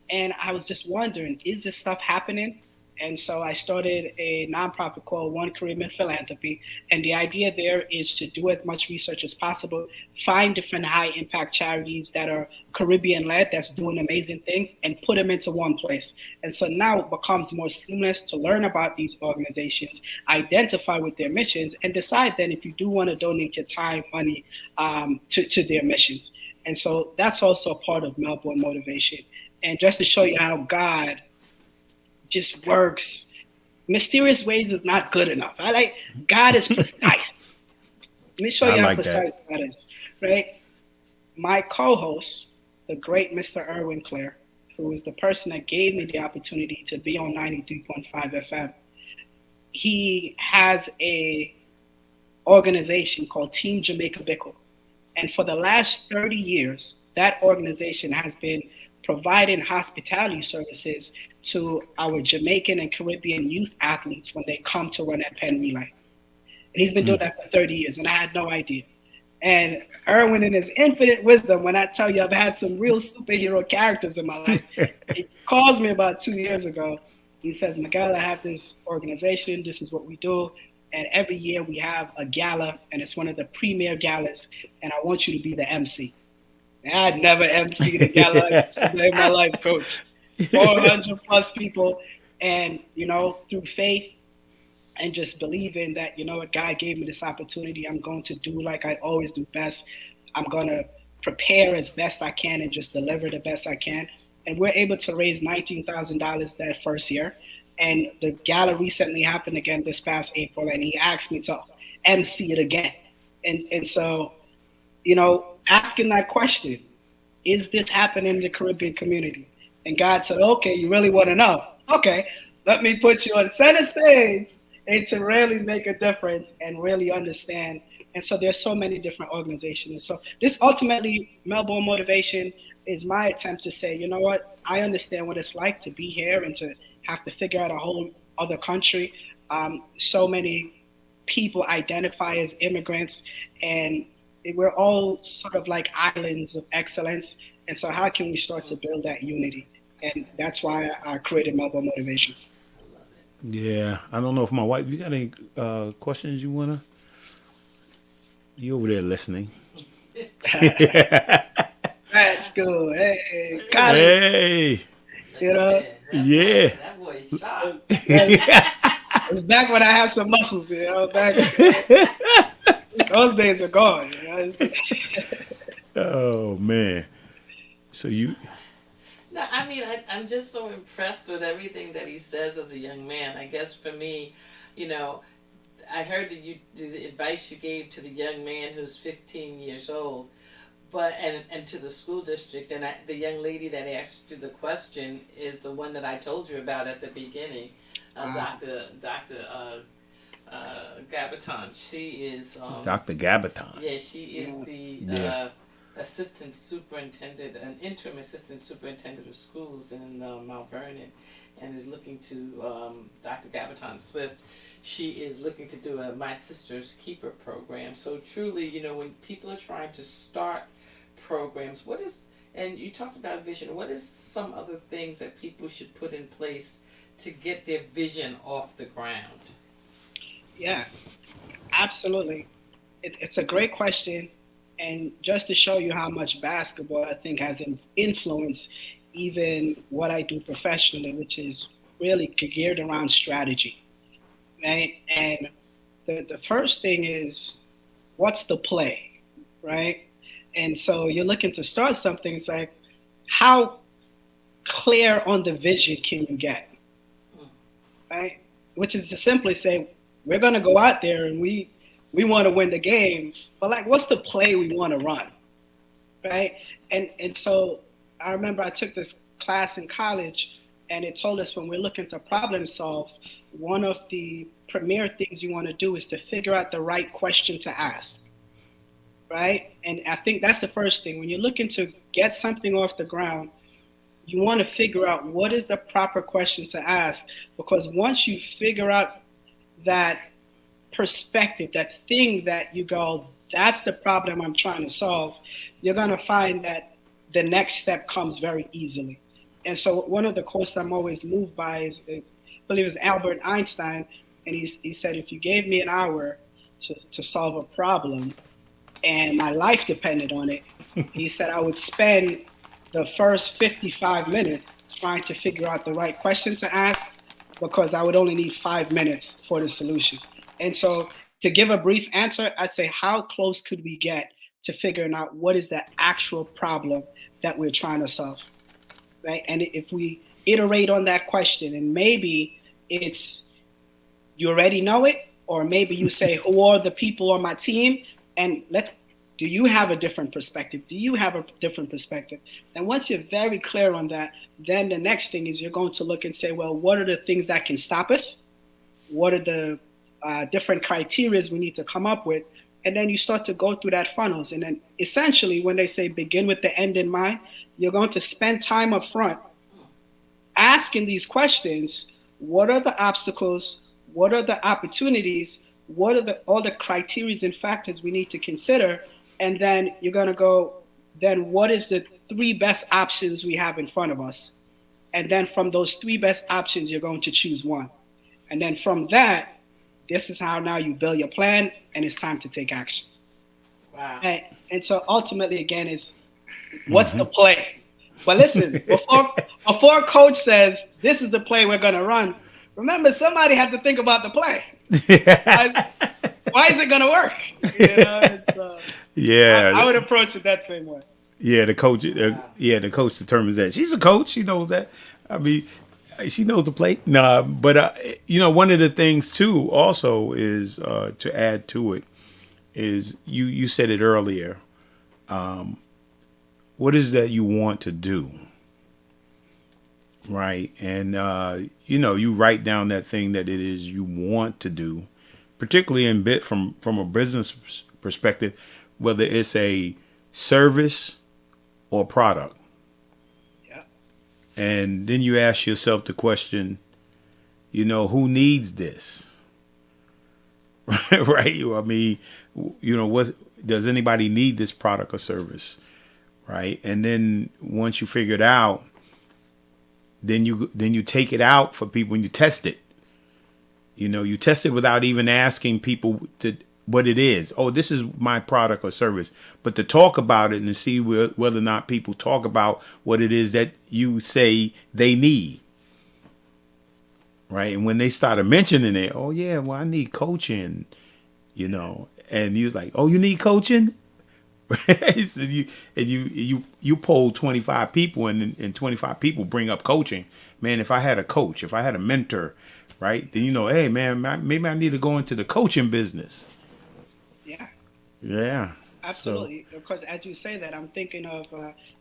And I was just wondering, is this stuff happening? And so I started a nonprofit called One Caribbean Philanthropy. And the idea there is to do as much research as possible, find different high impact charities that are Caribbean led, that's doing amazing things, and put them into one place. And so now it becomes more seamless to learn about these organizations, identify with their missions, and decide then if you do want to donate your time, money to their missions. And so that's also a part of Melbourne Motivation. And just to show you how God just works. Mysterious ways is not good enough. God is precise. Let me show you how precise God is, right? My co-host, the great Mr. Erwin Clare, who is the person that gave me the opportunity to be on 93.5 FM, he has a organization called Team Jamaica Bickle. And for the last 30 years, that organization has been providing hospitality services to our Jamaican and Caribbean youth athletes when they come to run at Penn Relay. And he's been doing that for 30 years, and I had no idea. And Erwin, in his infinite wisdom, when I tell you I've had some real superhero characters in my life, he calls me about 2 years ago. He says, Miguel, I have this organization. This is what we do. And every year we have a gala, and it's one of the premier galas, and I want you to be the MC. I'd never emceed a gala in my life, coach. 400 plus people. And, through faith and just believing that, what God gave me this opportunity, I'm going to do like I always do best. I'm going to prepare as best I can and just deliver the best I can. And we're able to raise $19,000 that first year. And the gala recently happened again this past April, and he asked me to MC it again. And so, asking that question, is this happening in the Caribbean community? And God said, okay, you really want to know? Okay, let me put you on center stage and to really make a difference and really understand. And so there's so many different organizations. And so this ultimately, Melbourne Motivation is my attempt to say, you know what? I understand what it's like to be here and to have to figure out a whole other country. So many people identify as immigrants, and we're all sort of like islands of excellence. And so how can we start to build that unity? And that's why I created Melbourne Motivation. Yeah, I don't know if my wife, you got any questions you want to? You over there listening. That's cool. Hey, Connie. Hey. Yeah. That boy is sharp. It's back when I had some muscles, back. Those days are gone. Oh, man. So you... No, I mean, I'm just so impressed with everything that he says as a young man. I guess for me, I heard the advice you gave to the young man who's 15 years old, and to the school district, and the young lady that asked you the question is the one that I told you about at the beginning, Dr. Gabaton. She is Dr. Gabaton. Yeah, she is the assistant superintendent, an interim assistant superintendent of schools in Mount Vernon, and is looking to Dr. Gabaton Swift. She is looking to do a My Sister's Keeper program. So truly, when people are trying to start programs, and you talked about vision, what is some other things that people should put in place to get their vision off the ground? Yeah, absolutely. It's a great question. And just to show you how much basketball, I think, has influenced even what I do professionally, which is really geared around strategy, right? And the first thing is, what's the play, right? And so you're looking to start something, it's like, how clear on the vision can you get, right? Which is to simply say, we're going to go out there and we want to win the game, but what's the play we want to run, right? And so I remember I took this class in college, and it told us when we're looking to problem solve, one of the premier things you want to do is to figure out the right question to ask, right? And I think that's the first thing. When you're looking to get something off the ground, you want to figure out what is the proper question to ask, because once you figure out that perspective, that thing that you go, that's the problem I'm trying to solve, you're going to find that the next step comes very easily. And so one of the quotes I'm always moved by is believe it was Albert Einstein, and he said, if you gave me an hour to solve a problem and my life depended on it, he said I would spend the first 55 minutes trying to figure out the right question to ask, because I would only need 5 minutes for the solution. And so to give a brief answer, I'd say, how close could we get to figuring out what is the actual problem that we're trying to solve, right? And if we iterate on that question, and maybe it's you already know it, or maybe you say, who are the people on my team? And do you have a different perspective? Do you have a different perspective? And once you're very clear on that, then the next thing is you're going to look and say, well, what are the things that can stop us? What are the different criteria we need to come up with? And then you start to go through that funnels. And then essentially, when they say begin with the end in mind, you're going to spend time up front asking these questions. What are the obstacles? What are the opportunities? What are all the criteria and factors we need to consider? And then you're going to go, then what is the 3 best options we have in front of us? And then from those 3 best options, you're going to choose one. And then from that, this is how now you build your plan, and it's time to take action. Wow. And so ultimately, again, is what's the play? But listen, before coach says, this is the play we're going to run, remember, somebody had to think about the play. Why is it going to work? You know, yeah. I would approach it that same way. Yeah, the coach. The coach determines that. She's a coach. She knows that. I mean, she knows the play. Nah, but one of the things too, also, is to add to it, is you said it earlier. What is that you want to do? Right, and you write down that thing that it is you want to do, particularly from a business perspective, whether it's a service or product. Yeah. And then you ask yourself the question, who needs this? Right? I mean, does anybody need this product or service? Right? And then once you figure it out, then you take it out for people and you test it. You test it without even asking people what it is. Oh, this is my product or service. But to talk about it and to see whether or not people talk about what it is that you say they need. Right? And when they started mentioning it, oh yeah, well, I need coaching, and you're like, oh, you need coaching? So you poll 25 people and 25 people bring up coaching. Man, if I had a coach, if I had a mentor, right, then hey man, maybe I need to go into the coaching business. Yeah. Absolutely. Because as you say that, I'm thinking of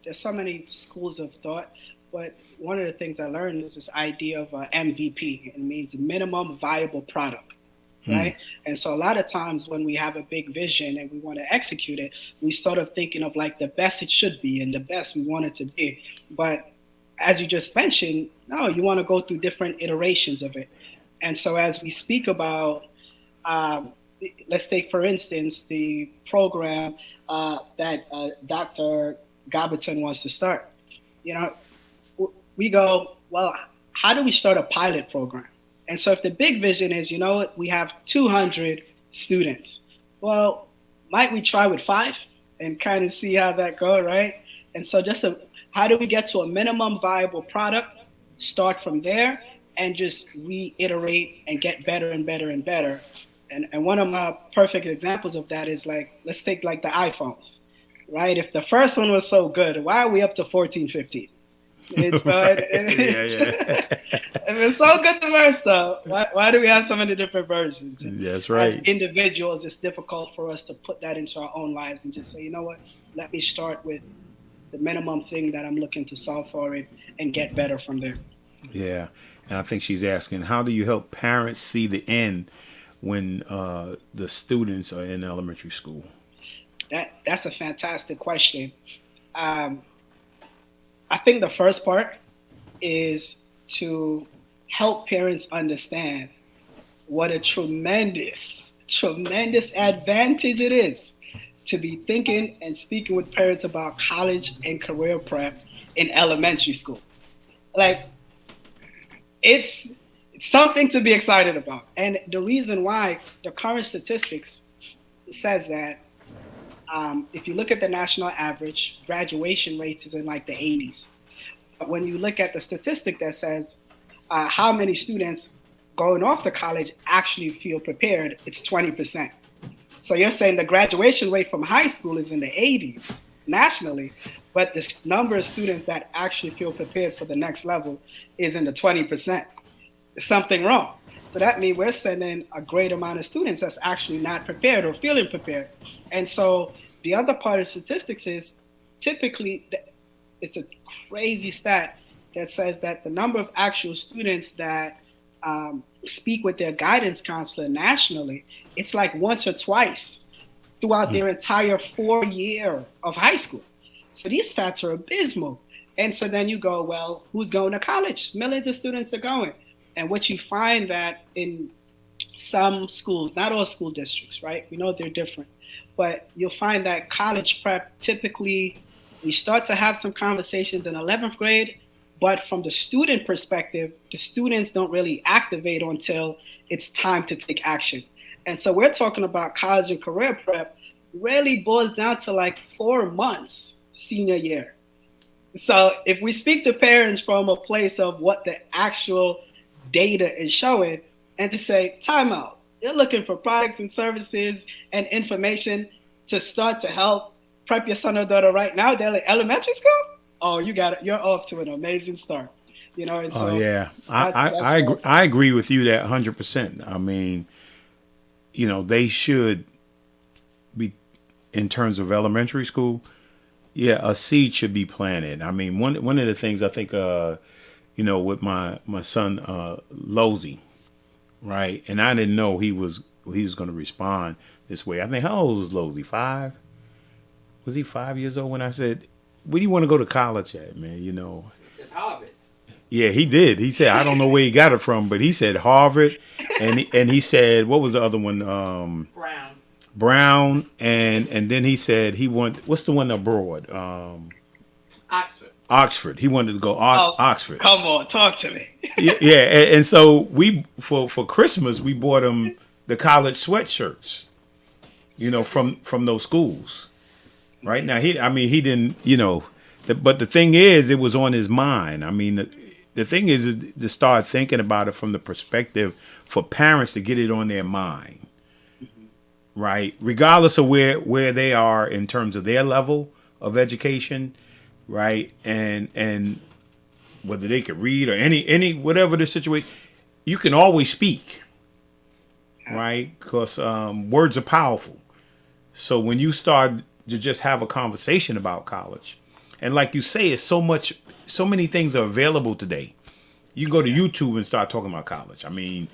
there's so many schools of thought, but one of the things I learned is this idea of MVP. It means minimum viable product. Right. And so a lot of times when we have a big vision and we want to execute it, we start of thinking of like the best it should be and the best we want it to be. But as you just mentioned, no, you want to go through different iterations of it. And so as we speak about, let's take, for instance, the program that Dr. Gabaton wants to start. We go, well, how do we start a pilot program? And so if the big vision is, we have 200 students. Well, might we try with 5 and kind of see how that goes, right? And so how do we get to a minimum viable product, start from there, and just reiterate and get better and better and better. And one of my perfect examples of that is let's take the iPhones, right? If the first one was so good, why are we up to 14, 15? It's so good the first though. Why do we have so many different versions? That's right. As individuals, it's difficult for us to put that into our own lives and just say, you know what? Let me start with the minimum thing that I'm looking to solve for it and get better from there. Yeah, and I think she's asking, how do you help parents see the end when the students are in elementary school? That's a fantastic question. I think the first part is to help parents understand what a tremendous advantage it is to be thinking and speaking with parents about college and career prep in elementary school. It's something to be excited about. And the reason why the current statistics says that if you look at the national average, graduation rates is in like the 80s. But when you look at the statistic that says how many students going off to college actually feel prepared, it's 20%. So you're saying the graduation rate from high school is in the 80s nationally, but the number of students that actually feel prepared for the next level is in the 20%. There's something wrong. So that means we're sending a great amount of students that's actually not prepared or feeling prepared. And so the other part of statistics is typically, it's a crazy stat that says that the number of actual students that speak with their guidance counselor nationally, it's like once or twice throughout their entire 4 year of high school. So these stats are abysmal. And so then you go, well, who's going to college? Millions of students are going. And what you find that in some schools, not all school districts, right? We know they're different, but you'll find that college prep, typically we start to have some conversations in 11th grade, but from the student perspective, the students don't really activate until it's time to take action. And so we're talking about college and career prep really boils down to like 4 months senior year. So if we speak to parents from a place of what the actual data is showing, and to say, time out, you're looking for products and services and information to start to help prep your son or daughter right now, they're like elementary school? Oh, you got it. You're off to an amazing start. You know, and so yeah. I agree with you that 100%. I mean, you know, they should be, in terms of elementary school, yeah, a seed should be planted. I mean, one of the things I think, you know, with my son, Losey, right? And I didn't know he was going to respond this way. I think, how old was Losey? 5? Was he 5 years old when I said, where do you want to go to college at, man? You know, He said Harvard. Yeah, he did. He said, I don't know where he got it from, but he said Harvard, and he said, what was the other one? Brown, and then he said he wanted, what's the one abroad? Oxford. Oxford. He wanted to go Oxford. Come on, talk to me. Yeah, and so we for Christmas we bought him the college sweatshirts, you know, from those schools. Right now, he didn't, you know, but the thing is, it was on his mind. I mean, the thing is to start thinking about it from the perspective for parents to get it on their mind, right? Regardless of where they are in terms of their level of education, right? And whether they could read or any whatever the situation, you can always speak, right? Because words are powerful. So when you start to just have a conversation about college, and like you say, it's so many things are available today. You can go to YouTube and start talking about college. I mean,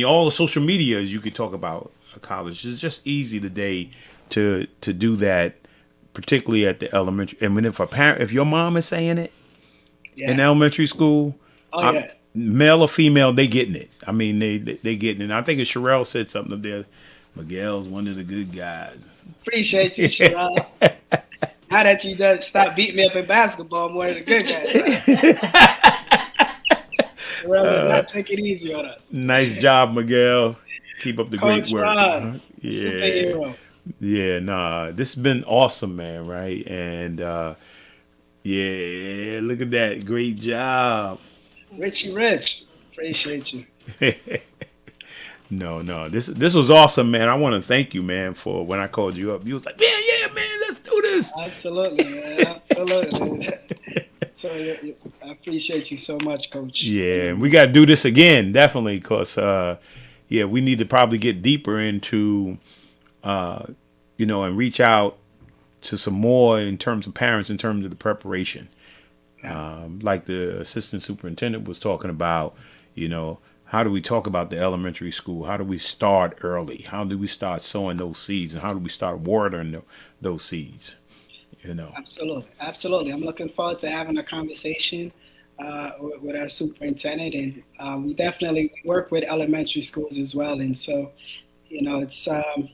all the social media you could talk about college. It's just easy today to do that, particularly at the elementary. And when if your mom is saying it in elementary school, male or female, they getting it. I mean, they getting it. And I think Sherelle said something up there. Miguel's one of the good guys. Appreciate you, Sherelle. Now that you done stop beating me up in basketball, I'm one of the good guys. Sherelle, not take it easy on us. Nice job, Miguel. Keep up the Coach great work. Ron, Yeah. superhero. Yeah, nah. This has been awesome, man, right? And yeah, look at that. Great job. Richie Rich. Appreciate you. No. This was awesome, man. I want to thank you, man, for when I called you up. You was like, yeah, man, let's do this. Absolutely, man. Absolutely. So I appreciate you so much, Coach. Yeah, we got to do this again, definitely, because, we need to probably get deeper into, and reach out to some more in terms of parents, in terms of the preparation. Like the assistant superintendent was talking about, how do we talk about the elementary school? How do we start early? How do we start sowing those seeds? And how do we start watering those seeds? Absolutely. I'm looking forward to having a conversation with our superintendent. And we definitely work with elementary schools as well. And so, it's, and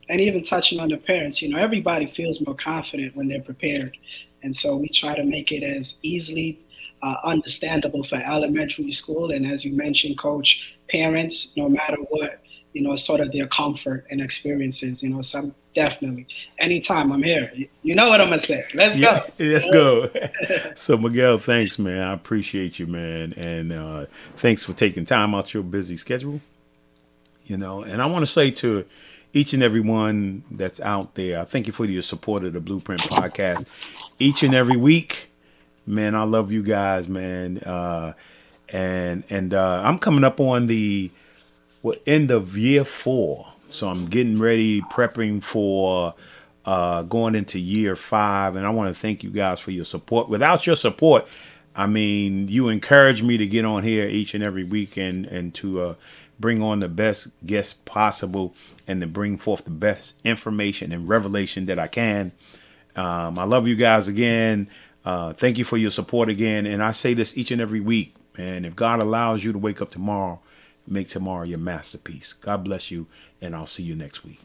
even touching on the parents, everybody feels more confident when they're prepared. And so we try to make it as easily understandable for elementary school. And as you mentioned, Coach, parents, no matter what, sort of their comfort and experiences, some definitely. Anytime I'm here, you know what I'm going to say. Let's go. Let's go. So, Miguel, thanks, man. I appreciate you, man. And thanks for taking time out your busy schedule. And I want to say to each and every one that's out there, I thank you for your support of the Blueprint Podcast each and every week. Man, I love you guys, man. And I'm coming up on the end of year 4. So I'm getting ready, prepping for going into year 5. And I want to thank you guys for your support. Without your support, I mean, you encourage me to get on here each and every week and to bring on the best guests possible and to bring forth the best information and revelation that I can. I love you guys again. Thank you for your support again. And I say this each and every week, man. If God allows you to wake up tomorrow, make tomorrow your masterpiece. God bless you, and I'll see you next week.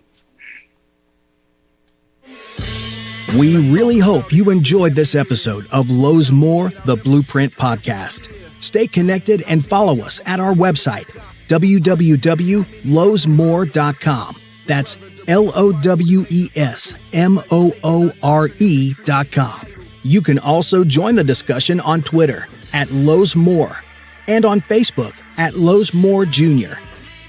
We really hope you enjoyed this episode of Lowe's More, the Blueprint Podcast. Stay connected and follow us at our website, www.lowesmore.com. That's LOWESMOORE.com. You can also join the discussion on Twitter at Lowe's More and on Facebook at Lowe's More Jr.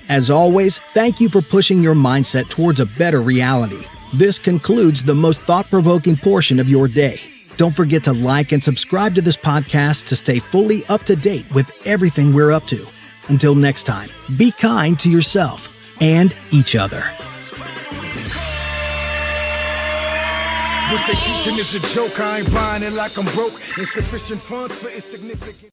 As always, thank you for pushing your mindset towards a better reality. This concludes the most thought-provoking portion of your day. Don't forget to like and subscribe to this podcast to stay fully up to date with everything we're up to. Until next time, be kind to yourself and each other. What they teaching is a joke. I ain't buying it like I'm broke. Insufficient funds for insignificant.